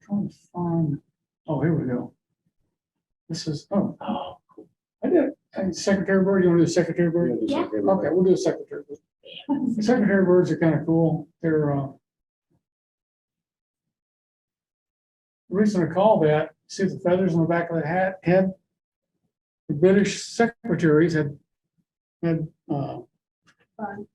Trying to find, oh, here we go. This is, cool. I did it. And secretary bird, you want to do secretary bird? Yeah. Okay, we'll do a secretary bird. Secretary birds are kind of cool. They're the reason I call that, see the feathers on the back of the head? The British secretaries had Fun.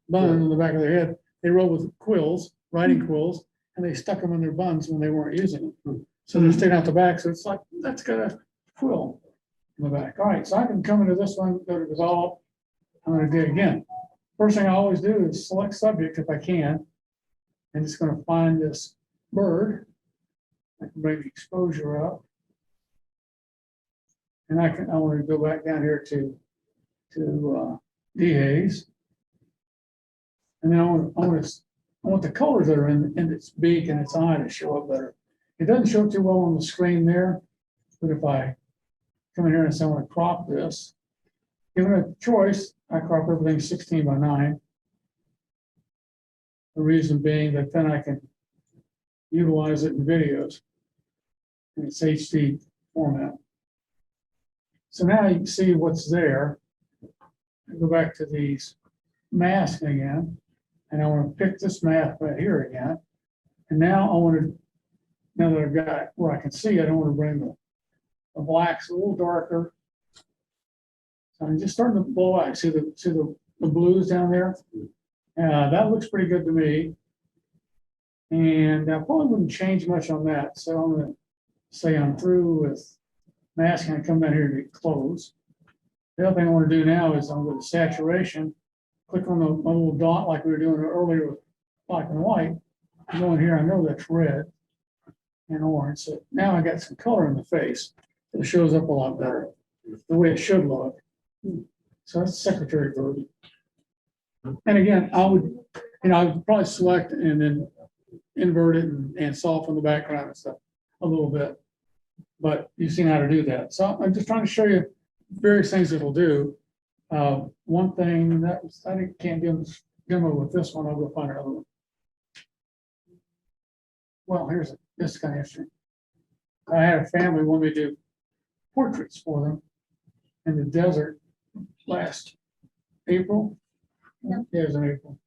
bun on the back of their head. They wrote with quills, writing quills, and they stuck them in their buns when they weren't using them. So they're sticking out the back, so it's like, that's got a quill in the back. All right, so I can come into this one, go to develop. I'm gonna do it again. First thing I always do is select subject if I can. And it's gonna find this bird. I can bring the exposure up. And I want to go back down here to dehaze. And then I want the colors that are in its beak and its eye to show up better. It doesn't show too well on the screen there, but if I come in here and say I want to crop this, given a choice, I crop everything 16:9. The reason being that then I can utilize it in videos in its HD format. So now you can see what's there. I go back to these masks again, and I want to pick this mask right here again. And now I want to, now that I've got where I can see, I don't want to bring the blacks a little darker. So I'm just starting to blow out. See the blues down there? That looks pretty good to me. And I probably wouldn't change much on that. So I'm going to say I'm through with masking and come down here to close. The other thing I want to do now is I'm going to saturation, click on the little dot like we were doing earlier with black and white. Go in here, I know that's red and orange. So now I got some color in the face. It shows up a lot better, the way it should look. So that's secretary bird. And again, I would probably select and then invert it and soften the background and stuff a little bit. But you've seen how to do that. So I'm just trying to show you various things it'll do. One thing that I can't do demo with this one, I'll go find another one. Well, this is kind of interesting. I had a family want me to do portraits for them in the desert last April. Yeah, it was in April.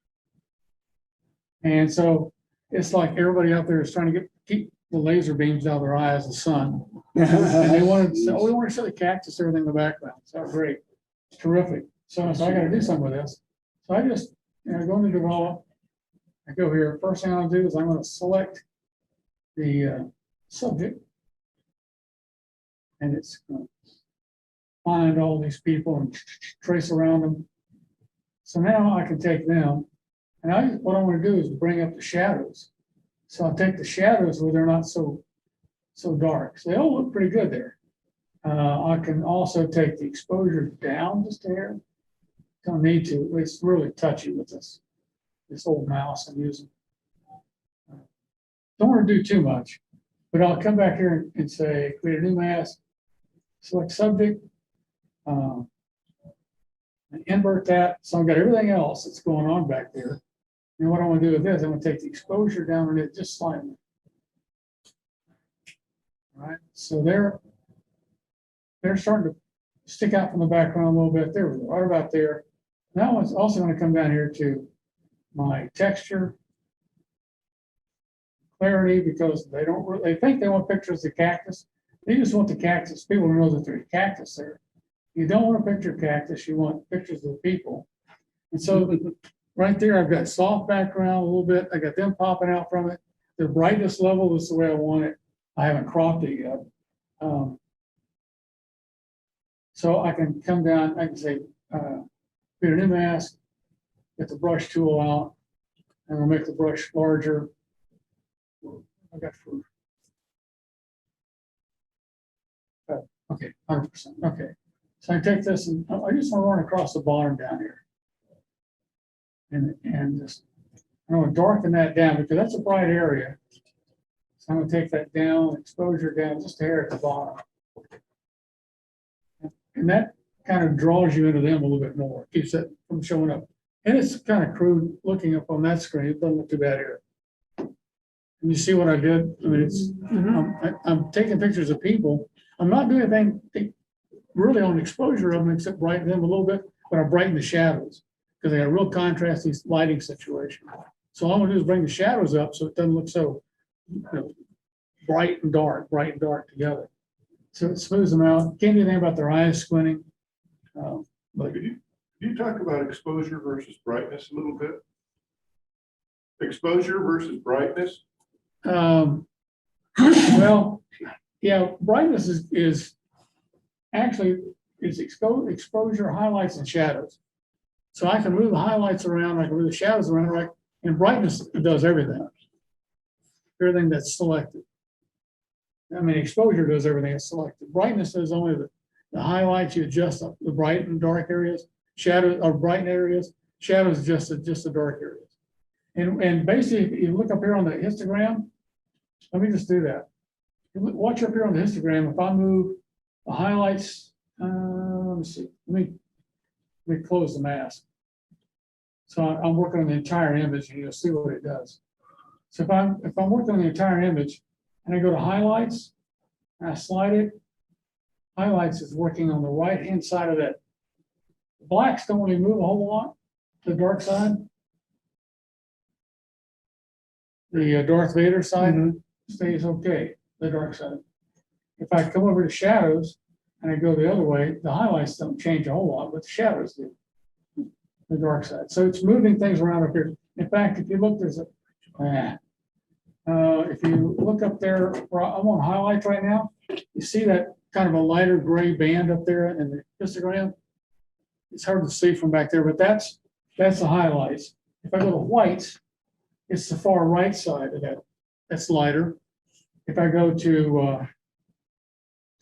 And so it's like everybody out there is trying to keep the laser beams out of their eyes, the sun. And they wanted to say, oh, we want to show the cactus, everything in the background. So great. It's terrific. So I got to do something with this. So I just, go into develop. I go here. First thing I'll do is I'm going to select the subject. And it's going to find all these people and trace around them. So now I can take them. And what I want to do is bring up the shadows. So I'll take the shadows where they're not so dark. So they all look pretty good there. I can also take the exposure down just a hair. Don't need to. It's really touchy with this old mouse I'm using. Don't want to do too much, but I'll come back here and say, create a new mask, select subject, and invert that. So I've got everything else that's going on back there. And what I want to do with this, I'm going to take the exposure down on it just slightly. All right, so they're starting to stick out from the background a little bit. There we go, right about there. Now it's also going to come down here to my texture, clarity, because they think they want pictures of cactus. They just want the cactus. People know that there's cactus there. You don't want a picture of cactus. You want pictures of people. And so right there, I've got soft background a little bit. I got them popping out from it. The brightness level is the way I want it. I haven't cropped it yet. So I can come down, I can say, create a new mask, get the brush tool out, and I'll make the brush larger. I got food. Okay, 100%. Okay. So I take this and I just want to run across the bottom down here. And just, I want to darken that down because that's a bright area. So I'm going to take that down, exposure down just a hair at the bottom. And that kind of draws you into them a little bit more, keeps it from showing up. And it's kind of crude looking up on that screen. It doesn't look too bad here. And you see what I did? I mean, it's I'm taking pictures of people. I'm not doing anything really on exposure of them except brighten them a little bit, but I brighten the shadows because they got a real contrasty lighting situation. So all I'm gonna do is bring the shadows up so it doesn't look so bright and dark together. So it smooths them out. Can't do anything about their eyes squinting. But Could you talk about exposure versus brightness a little bit? Exposure versus brightness? well, yeah, brightness is actually exposure, highlights, and shadows. So I can move the highlights around, I can move the shadows around, right? And brightness does everything. Everything that's selected. I mean, exposure does everything that's selected. Brightness is only the highlights. You adjust the bright and dark areas. Shadows are bright areas. Shadows just the dark areas. And basically, if you look up here on the histogram, let me just do that. Watch up here on the histogram. If I move the highlights, let me see. Let me close the mask. So I'm working on the entire image, and you'll see what it does. So if I'm working on the entire image, and I go to highlights, and I slide it, highlights is working on the right-hand side of that. Blacks don't really move a whole lot, the dark side. The Darth Vader side stays okay, the dark side. If I come over to shadows and I go the other way, the highlights don't change a whole lot, but the shadows do, the dark side. So it's moving things around up here. In fact, if you look, there's a, if you look up there, where I'm on highlights right now, you see that kind of a lighter gray band up there in the histogram. It's hard to see from back there, but that's the highlights. If I go to whites, it's the far right side of that. That's lighter. If I go to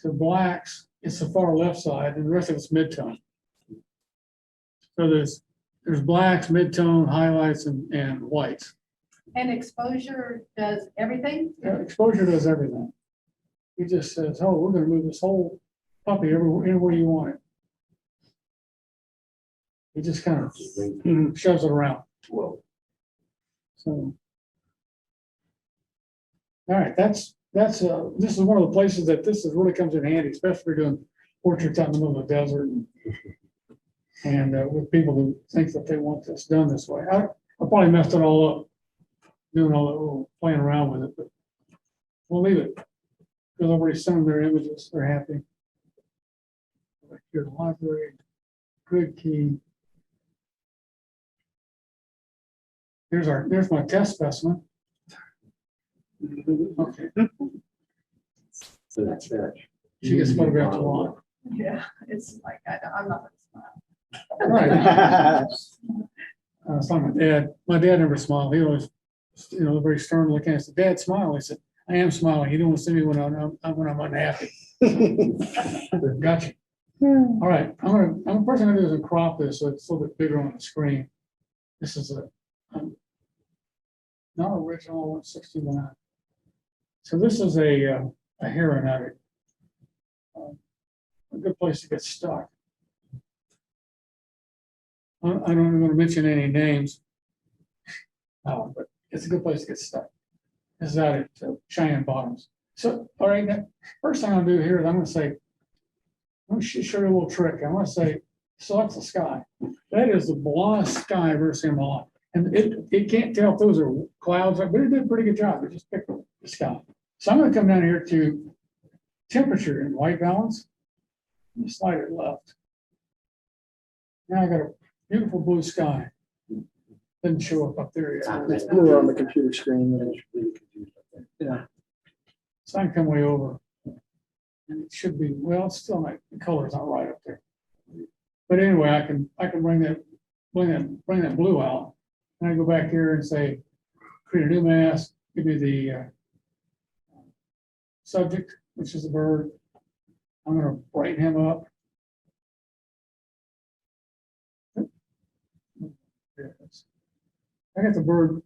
blacks, it's the far left side, and the rest of it's midtone. So there's blacks, midtone, highlights, and whites. And exposure does everything? Exposure does everything. He just says, "Oh, we're going to move this whole puppy anywhere you want it." He just kind of shoves it around. Whoa. So, all right, this is one of the places that this is really comes in handy, especially if you're doing portraits out in the middle of the desert and with people who think that they want this done this way. I probably messed it all up doing all that little playing around with it, but we'll leave it because I've already sent them their images. They're happy. Like here, the library, good key. There's my test specimen. Okay. So that's that. She gets photographed a lot. Yeah, it's like, I'm not gonna smile. Right. It's like my dad. My dad never smiled. He always, very stern looking. I said, "Dad, smile." He said, "I am smiling. You don't want to see me when I'm unhappy." Gotcha. All right. I'm first gonna do is crop this so it's a little bit bigger on the screen. This is not original 169. So this is a heron nugget. A good place to get stuck. I don't even want to mention any names, but it's a good place to get stuck. This is out at Cheyenne Bottoms. So, all right, now, first thing I'll do here is I'm going to say, I'm going to show you a little trick. I'm going to say, select the sky. That is the blondest sky I've ever seen in my life. And it can't tell if those are clouds, but it did a pretty good job. It just picked the sky. So I'm going to come down here to temperature and white balance. And slide it left. Now I got a beautiful blue sky. Didn't show up there yet. It's bluer on the computer screen. Yeah. So I can come way over. And it should be, well, it's still not, the color's not right up there. But anyway, I can bring that blue out. And I go back here and say, create a new mask, give me the subject, which is the bird. I'm going to brighten him up. There it is. I got the bird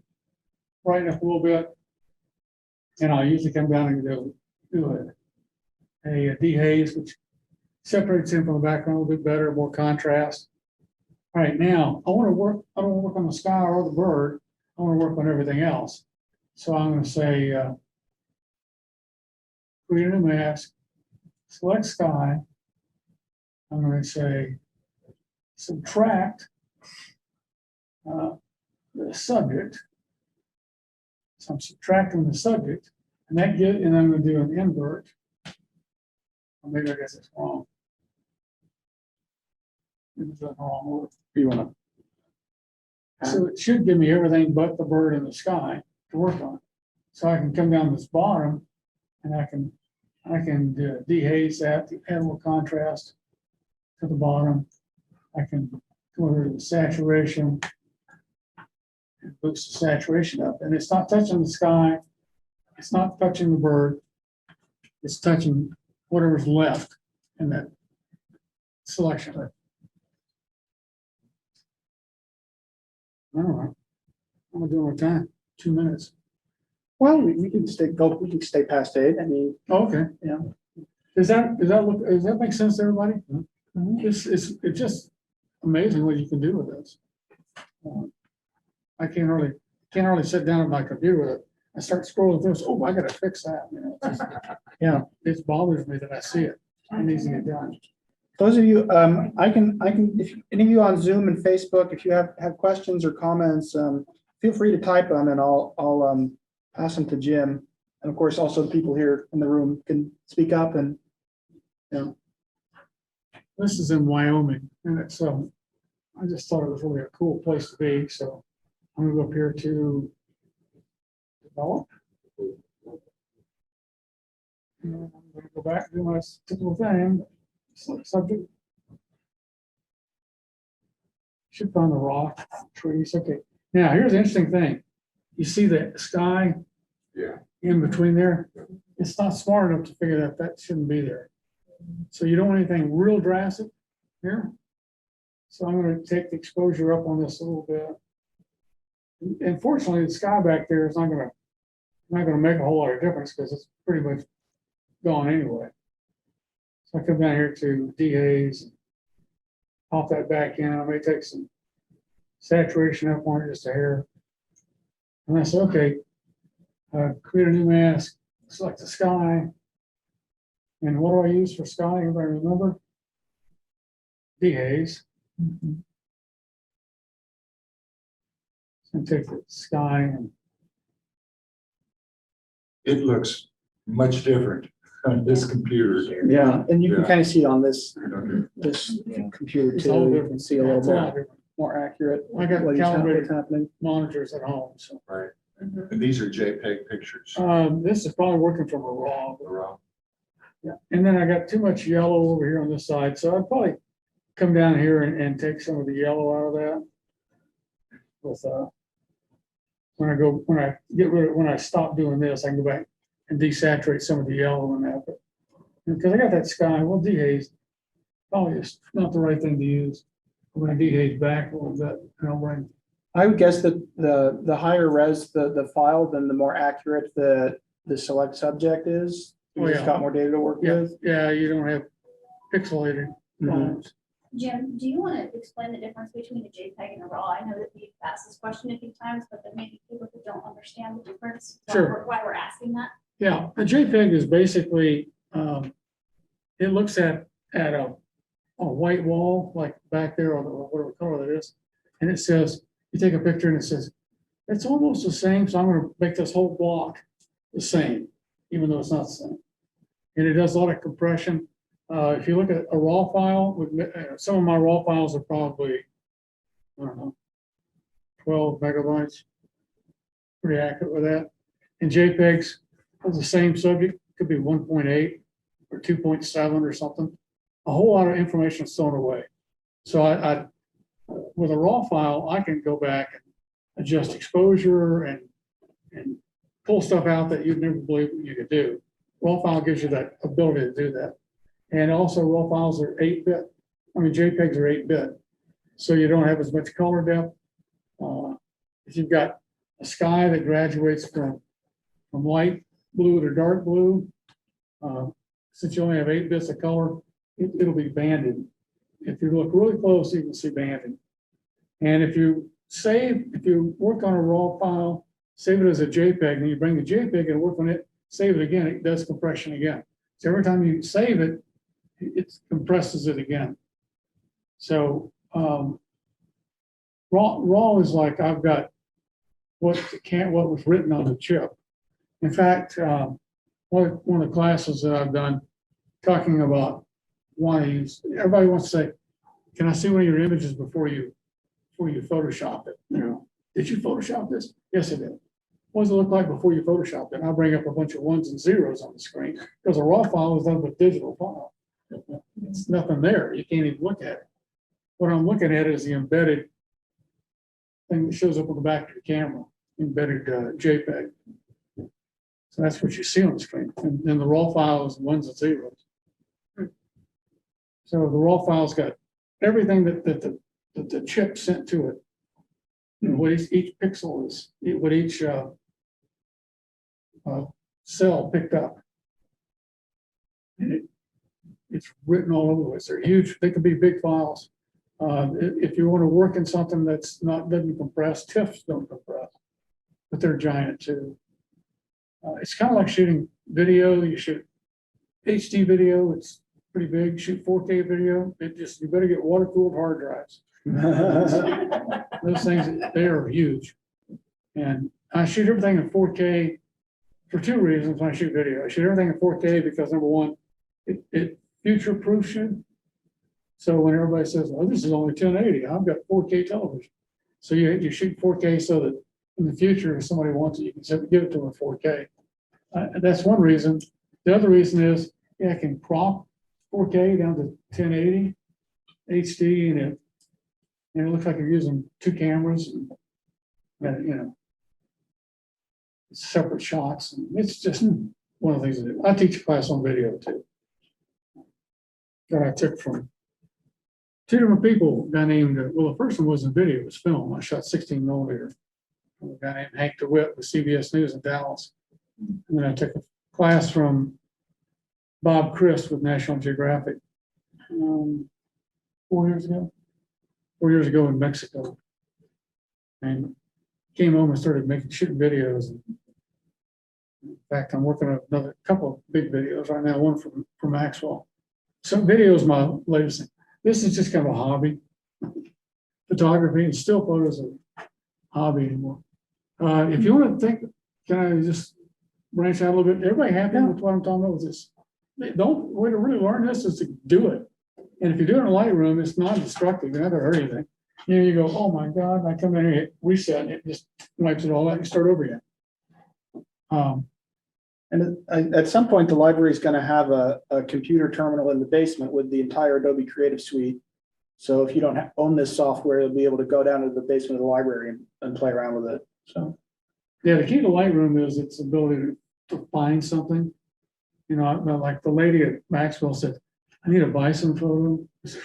brighten up a little bit, and I'll usually come down and do a dehaze, which separates him from the background a little bit better, more contrast. All right, now I don't want to work on the sky or the bird. I want to work on everything else. So I'm going to say, create a new mask, select sky. I'm going to say, subtract the subject. So I'm subtracting the subject, and And that get, and I'm gonna do an invert. Or maybe I guess it's wrong. Maybe it's the wrong order. You wanna, So it should give me everything but the bird in the sky to work on. So I can come down this bottom and I can dehaze that, add a little contrast to the bottom. I can go over to the saturation and boost the saturation up. And it's not touching the sky. It's not touching the bird. It's touching whatever's left in that selection. I don't know. I'm gonna do my time, 2 minutes. well, we can stay past 8. I mean, Okay. yeah. Does that make sense to everybody? It's just amazing what you can do with this. I can't hardly sit down at my computer with it. I start scrolling through, so, oh, I gotta fix that, you know. Yeah, it bothers me that I see it. It needs to get done. Those of you, I can, if any of you on Zoom and Facebook, if you have questions or comments, feel free to type them and I'll pass them to Jim. And of course, also the people here in the room can speak up and, you know. This is in Wyoming, and it's, I just thought it was really a cool place to be, so I'm gonna go up here to develop. And I'm gonna go back and do my typical thing, select subject. Should find the rock, trees, okay. Now, here's the interesting thing. You see the sky Yeah. in between there? It's not smart enough to figure that that shouldn't be there. So you don't want anything real drastic here. So I'm going to take the exposure up on this a little bit. Unfortunately, the sky back there is not going to make a whole lot of difference because it's pretty much gone anyway. So I come down here to dehaze, pop that back in. I may take some saturation up on it just a hair. And I say, okay, create a new mask, select the sky. And what do I use for sky? Everybody remember? Dehaze. And take the sky and It looks much different on this computer. Yeah, and you can Yeah. kind of see it on this, Okay. this computer It's all too. You different. can see a little it's a lot more, different. more accurate. I got what's calibrated happening. monitors at home, so. Right. And these are JPEG pictures. This is probably working from a raw. but- Around. Yeah, and then I got too much yellow over here on this side, so I'd probably come down here and take some of the yellow out of that. With, when I stop doing this, I can go back and desaturate some of the yellow in that, but. Because I got that sky, well, dehaze, probably is not the right thing to use. I'm gonna dehaze back a little bit, and I'll bring, I would guess that the higher res the file, then the more accurate the select subject is. Oh, It's yeah. got more data to work yeah, with. yeah, you don't have pixelated Mhm. lines. Jim, do you want to explain the difference between a JPEG and a RAW? I know that we've asked this question a few times, but there may be people who don't understand the difference. Sure. Why we're asking that. Yeah, a JPEG is basically, it looks at a white wall, like back there, or whatever color that is. And it says, you take a picture and it says, it's almost the same, so I'm gonna make this whole block the same, even though it's not the same. And it does a lot of compression. If you look at a raw file, some of my raw files are probably, I don't know, 12 megabytes. Pretty accurate with that. And JPEGs of the same subject could be 1.8 or 2.7 or something. A whole lot of information is thrown away. So I with a raw file, I can go back and adjust exposure and pull stuff out that you'd never believe you could do. Raw file gives you that ability to do that. And also raw files are 8-bit. I mean, JPEGs are 8-bit. So you don't have as much color depth. If you've got a sky that graduates from light blue to dark blue, since you only have 8 bits of color, it'll be banded. If you look really close, you can see banding. And if you work on a raw file, save it as a JPEG, and you bring the JPEG and work on it, save it again, it does compression again. So every time you save it, it compresses it again. So raw is like I've got what was written on the chip. In fact, one of the classes that I've done, talking about why everybody wants to say, can I see one of your images before you Photoshop it? You know, did you Photoshop this? Yes, I did. What does it look like before you Photoshop it? And I'll bring up a bunch of ones and zeros on the screen because a raw file is nothing but digital file. It's nothing there. You can't even look at it. What I'm looking at is the embedded thing that shows up on the back of your camera, embedded JPEG. So that's what you see on the screen. And the raw file is ones and zeros. So the raw file's got everything that the chip sent to it. And what each pixel is, what each cell picked up. And it's written all over the place. They're huge. They could be big files. If you want to work in something that's doesn't compress, TIFFs don't compress, but they're giant too. It's kind of like shooting video. You shoot HD video, it's pretty big. Shoot 4K video, you better get water cooled hard drives. Those things, they are huge. And I shoot everything in 4K for two reasons when I shoot video. I shoot everything in 4K because number one, it future proofs you. So when everybody says, well, this is only 1080, I've got 4K television. So you shoot 4K so that in the future, if somebody wants it, you can give it to them in 4K. That's one reason. The other reason is, yeah, I can crop 4K down to 1080 HD, and it looks like you're using two cameras, and you know, separate shots. And it's just one of the things to do. I teach a class on video too, that I took from two different people. A guy named, well, the first one wasn't video, it was film. I shot 16 millimeter. A guy named Hank DeWitt with CBS News in Dallas. And then I took a class from Bob Christ with National Geographic 4 years ago. 4 years ago in Mexico. And came home and started shooting videos. In fact, I'm working on another couple of big videos right now, one from Maxwell. So video is my latest thing. This is just kind of a hobby. Photography and still photos are a hobby anymore. If you want to think, can I just branch out a little bit? Everybody happy with what I'm talking about with this? The way to really learn this is to do it. And if you do it in Lightroom, it's non-destructive. You're not going to hurt anything. You know, you go, oh my God, I come in here, hit reset, and it just wipes it all out and you start over again. And at some point, the library is going to have a computer terminal in the basement with the entire Adobe Creative Suite. So if you don't own this software, you'll be able to go down to the basement of the library and play around with it. So, yeah, the key to Lightroom is its ability to find something. You know, like the lady at Maxwell said, I need a bison photo. I said,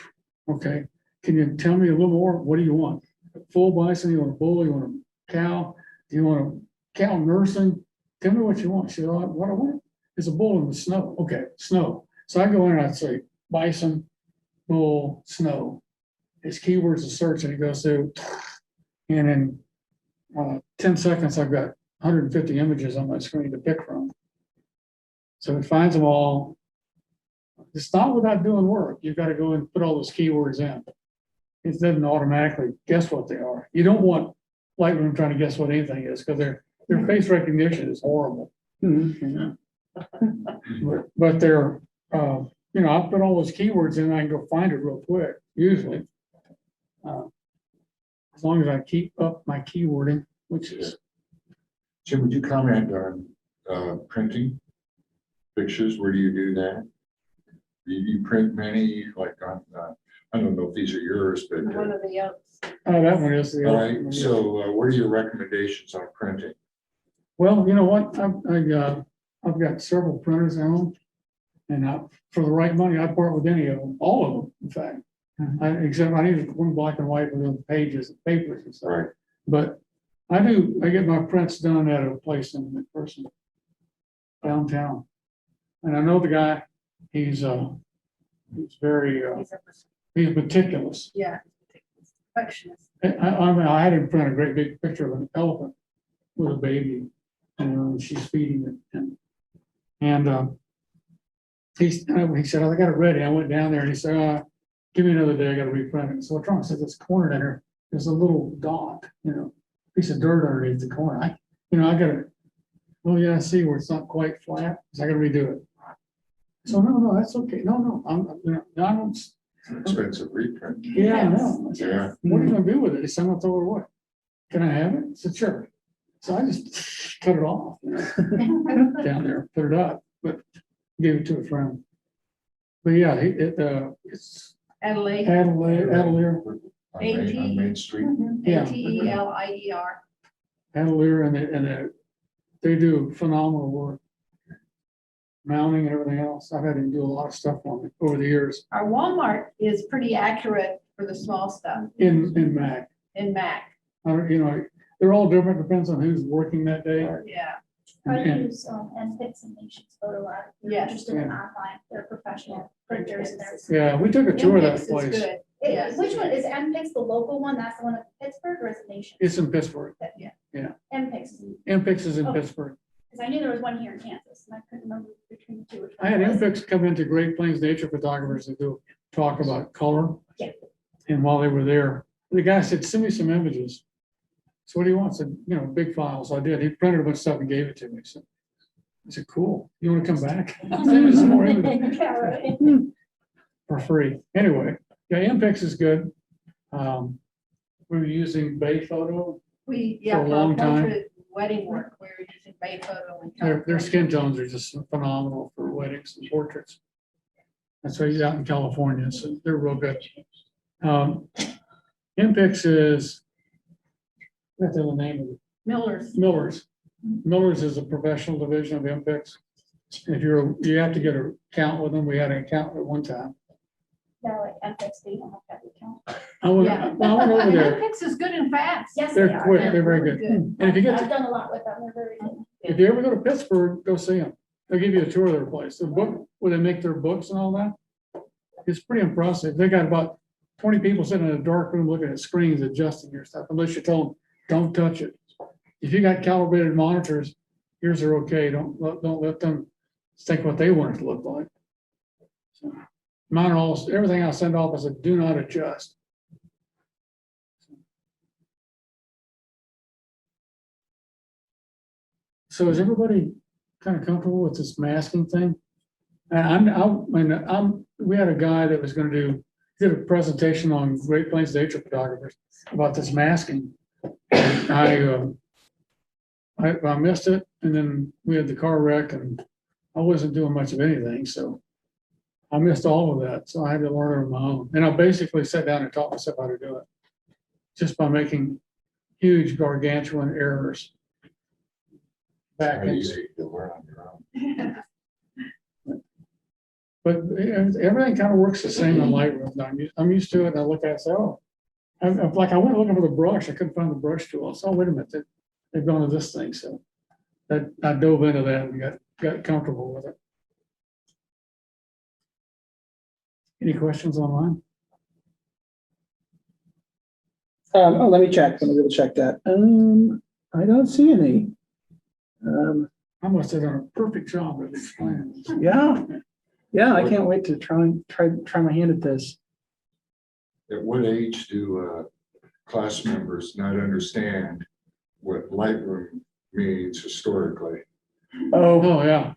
okay, can you tell me a little more? What do you want? A full bison? You want a bull? You want a cow? Do you want a cow nursing? Tell me what you want. She said, oh, what I want is a bull in the snow. Okay, snow. So I go in and I'd say bison, bull, snow. His keywords to search, and it goes through, and in 10 seconds, I've got 150 images on my screen to pick from. So it finds them all. It's not without doing work. You've got to go and put all those keywords in. It doesn't automatically guess what they are. You don't want Lightroom trying to guess what anything is, because their face recognition is horrible. You know? But they're, you know, I'll put all those keywords in and I can go find it real quick, usually. As long as I keep up my keywording, which is. Jim, would you comment on printing pictures? Where do you do that? Do you print many, like on, I don't know if these are yours, but. One of the others. Oh, that one is the. All right, so what are your recommendations on printing? Well, you know what, I've got several printers at home, and for the right money, I'd part with any of them, all of them, in fact. Except I need one black and white with the pages and papers and stuff. Right. But I get my prints done at a place in person downtown. And I know the guy, he's very, he's meticulous. Yeah. Perfectionist. I mean, I had him print a great big picture of an elephant with a baby, you know, and she's feeding it. And he said, I got it ready. I went down there and he said, give me another day, I got to reprint it. So what's wrong? I said, this corner in there, there's a little dot, you know, piece of dirt underneath the corner. I got to oh yeah, I see where it's not quite flat, so I gotta redo it. So, no, that's okay, no, I'm, Expensive reprint. yeah, I know. I said, Yeah. what are you gonna do with it? He said, I'm gonna throw it away. Can I have it? I said, sure. So I just cut it off, down there, put it up, but gave it to a friend. But yeah, it's Adelaide, Adelaide, On Main Street. Yeah. Atelier. Adelaide, and they do phenomenal work. Mounting and everything else. I've had to do a lot of stuff on it over the years Our Walmart is pretty accurate for the small stuff in Mac. in Mac. I don't, they're all different, depends on who's working that day. Yeah, I And- use, and Pix and Nations Photo Lab. If you're Yes. interested in online, they're professional printers and they're. Yeah, we took a tour of that Index is place. good. Yes. Which one, is MPix the local one? That's the one in Pittsburgh or is it Nations? It's in Pittsburgh. MPix, MPix is in Oh. Pittsburgh. because I knew there was one here in Kansas and I couldn't remember between the two. which I had one it was. MPix come into Great Plains Nature Photographers to do talk about color. Yeah. And while they were there, the guy said, send me some images. So what do you want? I said, big files. I did. He printed a bunch of stuff and gave it to me. So I said, cool. You want to come back? Send me some more images Yeah, right. for free. Anyway, yeah, MPix is good. We were using Bay Photo. For a long time. portrait wedding work, we were using Bay Photo and. Their skin tones are just phenomenal for weddings and portraits. That's why he's out in California, so they're real good. MPix is, that's the name of it, Miller's. Miller's. Miller's is a professional division of MPix. If you have to get an account with them, we had an account at one time. Yeah, like MPix, they don't have that account. I went, Yeah. I went over there. Pix is good and fast. Yes, they They're are. quick, yeah. they're very good. Good. And if you get, I've done a lot with them. They're very good. if you ever go to Pittsburgh, go see them. They'll give you a tour of their place. The book, where they make their books and all that. It's pretty impressive. They got about 20 people sitting in a dark room looking at screens, adjusting your stuff, unless you tell them, don't touch it. If you got calibrated monitors, yours are okay. Don't let them think what they want it to look like. So, mine are all, everything I send off is a do not adjust. So is everybody kind of comfortable with this masking thing? And we had a guy that was gonna did a presentation on Great Plains nature photographers about this masking. I missed it, and then we had the car wreck, and I wasn't doing much of anything, so I missed all of that, so I had to learn it on my own. And I basically sat down and taught myself how to do it, just by making huge gargantuan errors. Back Very in, easy to learn on your own. but everything kind of works the same in Lightroom. I'm used to it, and I look at it and say, oh, like I went looking for the brush, I couldn't find the brush tool. So wait a minute, they've gone to this thing, so that I dove into that and got comfortable with it. Any questions online? Let me check. Let me double check that. I don't see any. I must have done a perfect job of explaining this. Yeah, I can't wait to try my hand at this. At what age do class members not understand what Lightroom means historically? Oh, yeah.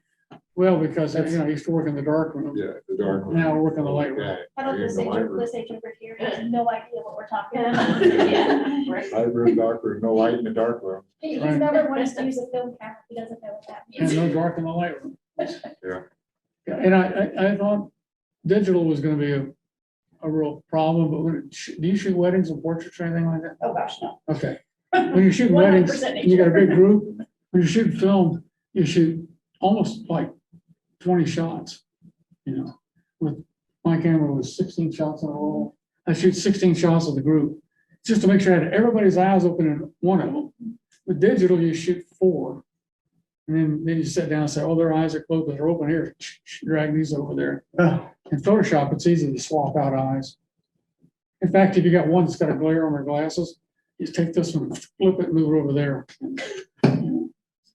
Well, because, I used to work in the dark room. Yeah, the dark room. Now I work in the light room. Yeah, How about you're this in the age, Lightroom. this age over here, he has no idea what we're talking about. Yeah. Lightroom, dark room, no light in the dark room. He's Right. never wanted to use a film camera, he doesn't know what that And means. no dark in the light room. Yeah. Yeah, and I thought digital was gonna be a real problem, but do you shoot weddings and portraits or anything like that? Oh, gosh, no. Okay. When you shoot weddings, 100% and you got a big group, when you shoot film, you shoot almost like 20 shots, with my camera was 16 shots in a roll. I shoot 16 shots of the group, just to make sure I had everybody's eyes open in one of them. With digital, you shoot 4. And then you sit down and say, oh, their eyes are closed, but they're open here, drag these over there. In Photoshop, it's easy to swap out eyes. In fact, if you got one that's got a glare on their glasses, you just take this one, flip it, move it over there.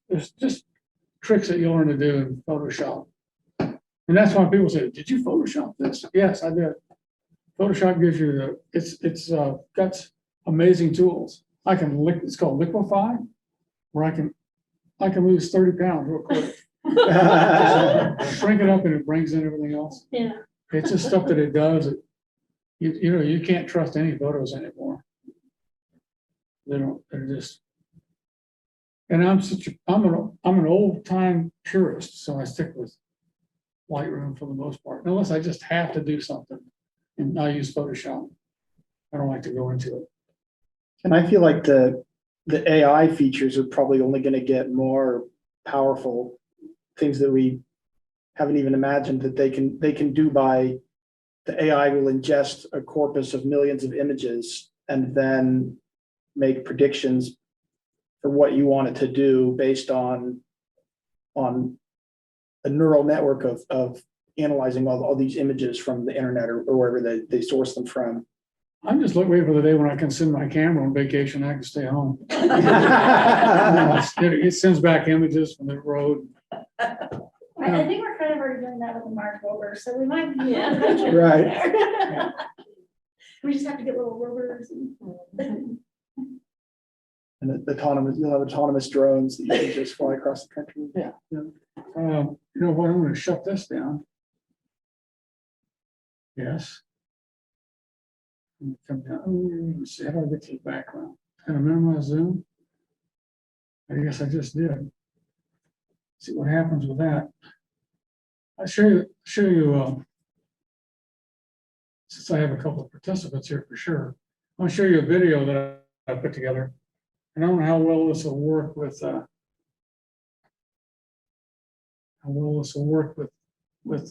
There's just tricks that you learn to do in Photoshop. And that's why people say, did you Photoshop this? Yes, I did. Photoshop gives you it's got amazing tools. It's called Liquify, where I can I can lose 30 pounds real quick. Shrink it up and it brings in everything else. Yeah. It's just stuff that it does. You know, you can't trust any photos anymore. They're just. And I'm an old time purist, so I stick with Lightroom for the most part, unless I just have to do something. And I use Photoshop. I don't like to go into it. And I feel like the AI features are probably only gonna get more powerful, things that we haven't even imagined that they can do by, the AI will ingest a corpus of millions of images and then make predictions for what you want it to do based on a neural network of analyzing all these images from the internet or wherever they source them from. I'm just waiting for the day when I can send my camera on vacation. I can stay home. It sends back images from the road. I think we're kind of already doing that with the Mars rover, so we might. Yeah. Right. We just have to get little rovers and. And you'll have autonomous drones that you can just fly across the country. Yeah. You know what? I'm going to shut this down. Yes. Come down. Let's see, how do I get to the background? Can I minimize zoom? I guess I just did. See what happens with that. I'll show you. Since I have a couple of participants here for sure, I'll show you a video that I put together. I don't know how well this will work with the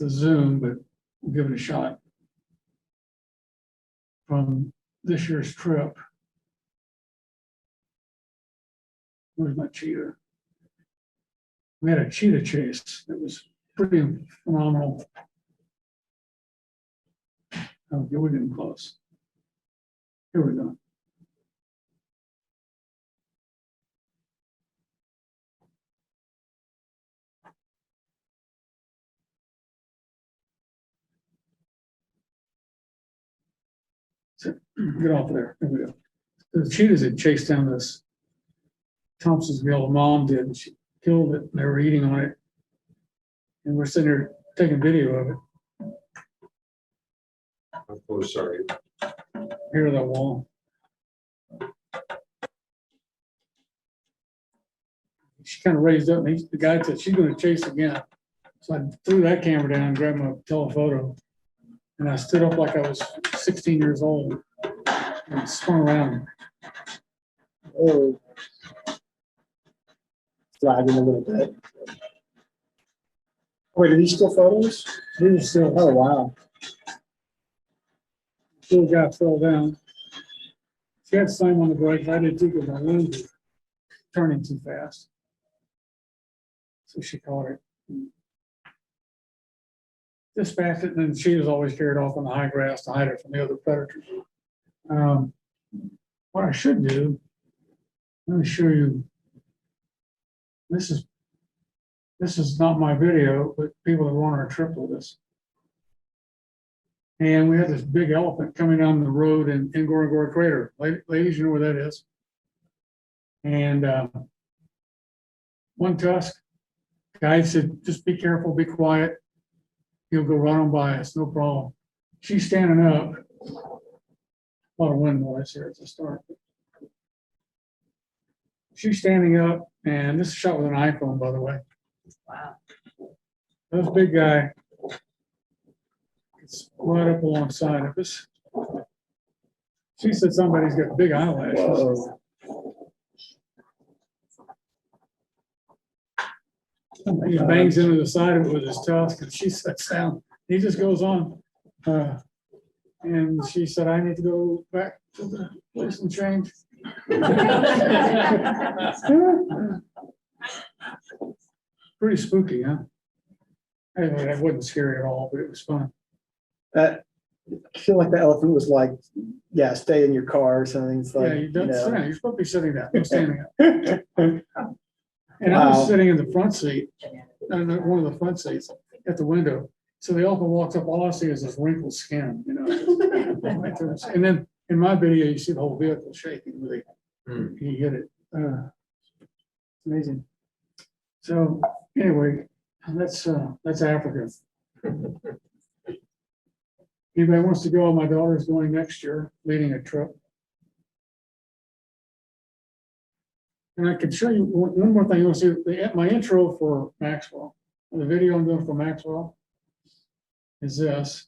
Zoom, but we'll give it a shot. From this year's trip. Where's my cheetah? We had a cheetah chase. It was pretty phenomenal. Oh, we're getting close. Here we go. So, get off there. There we go. The cheetahs had chased down this Thompsonville. Mom did, and she killed it. And they were eating on it, and we're sitting there taking video of it. I'm so sorry. Here, that wall. She kind of raised up, and the guy said she's going to chase again. So I threw that camera down, grabbed my telephoto, and I stood up like I was 16 years old and spun around. Oh. Flagging a little bit. Wait, are these still photos? These are still. Oh, wow. Little guy fell down. She had slam on the brakes. I did too because my wind was turning too fast. So she caught it. Dispatched it, and then she was always carried off on the high grass to hide it from the other predators. What I should do, let me show you. This is not my video, but people that were on our trip with us. And we had this big elephant coming down the road in Ngorongoro Crater. Ladies, you know where that is. And one tusk, guide said, just be careful, be quiet. He'll go right on by us, no problem. She's standing up. A lot of wind noise here at the start. She's standing up, and this is shot with an iPhone, by the way. Wow. This big guy. It's right up alongside of us. She said somebody's got big eyelashes. Whoa. He bangs into the side of it with his tusk, and she sits down. He just goes on. And she said, I need to go back to the place and change. Pretty spooky, huh? Anyway, that wasn't scary at all, but it was fun. I feel like the elephant was like, yeah, stay in your car or something. It's like, Yeah, you don't sit down. You're supposed to be sitting down, no standing up. Wow. And I was sitting in the front seat, one of the front seats at the window. So the elephant walks up, all I see is this wrinkled skin, you know. And then in my video, you see the whole vehicle shaking. He hit it. Amazing. So anyway, that's Africa. Anybody wants to go? My daughter's going next year, leading a trip. And I can show you one more thing. You'll see my intro for Maxwell. The video I'm doing for Maxwell is this.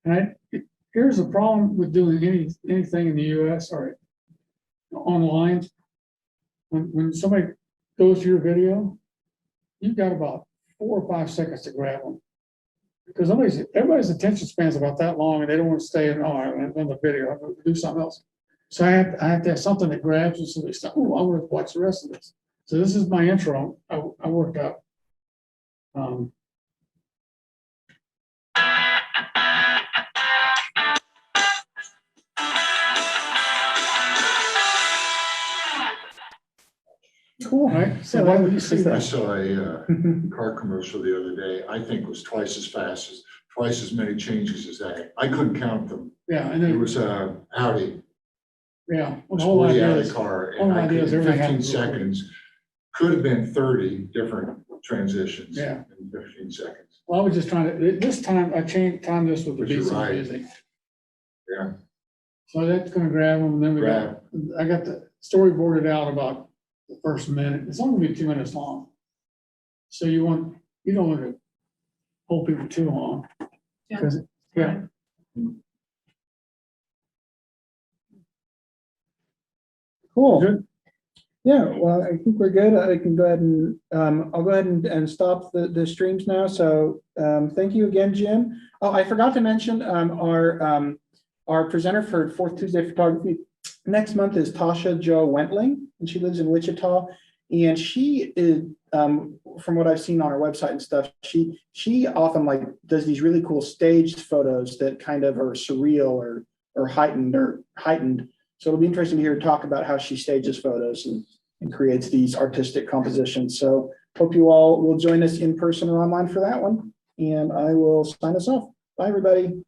And here's the problem with doing anything in the US or online. When somebody goes to your video, you've got about 4 or 5 seconds to grab them. Because everybody's attention span is about that long and they don't want to stay on the video, I'm gonna do something else. So I have to have something that grabs them so they say, oh, I want to watch the rest of this. So this is my intro. I worked out. Cool. Right. So why would you see I that? saw a car commercial the other day. I think it was twice as fast as, twice as many changes as that. I couldn't count them. Yeah, and It then, was a Audi, yeah, well, the whole sporty idea Audi is, car. whole And I idea could, is in everything 15 happens real quick. seconds, could have been 30 different transitions Yeah. in 15 seconds. well, I was just trying to, this time I timed this with the But you're beats and right. music. Yeah, So that's gonna grab them, and then I got the storyboarded out about the first minute. It's only gonna be 2 minutes long. So you don't want to hold people too long. Yeah. Because, yeah. Cool. Good. Yeah, well, I think we're good. I can go ahead and, I'll go ahead and stop the streams now. So, thank you again, Jim. Oh, I forgot to mention, our presenter for Fourth Tuesday Photography next month is Tasha Jo Wentling, and she lives in Wichita. And she is, from what I've seen on her website and stuff, she often like does these really cool staged photos that kind of are surreal or heightened. So it'll be interesting to hear her talk about how she stages photos and creates these artistic compositions. So hope you all will join us in person or online for that one. And I will sign us off. Bye, everybody.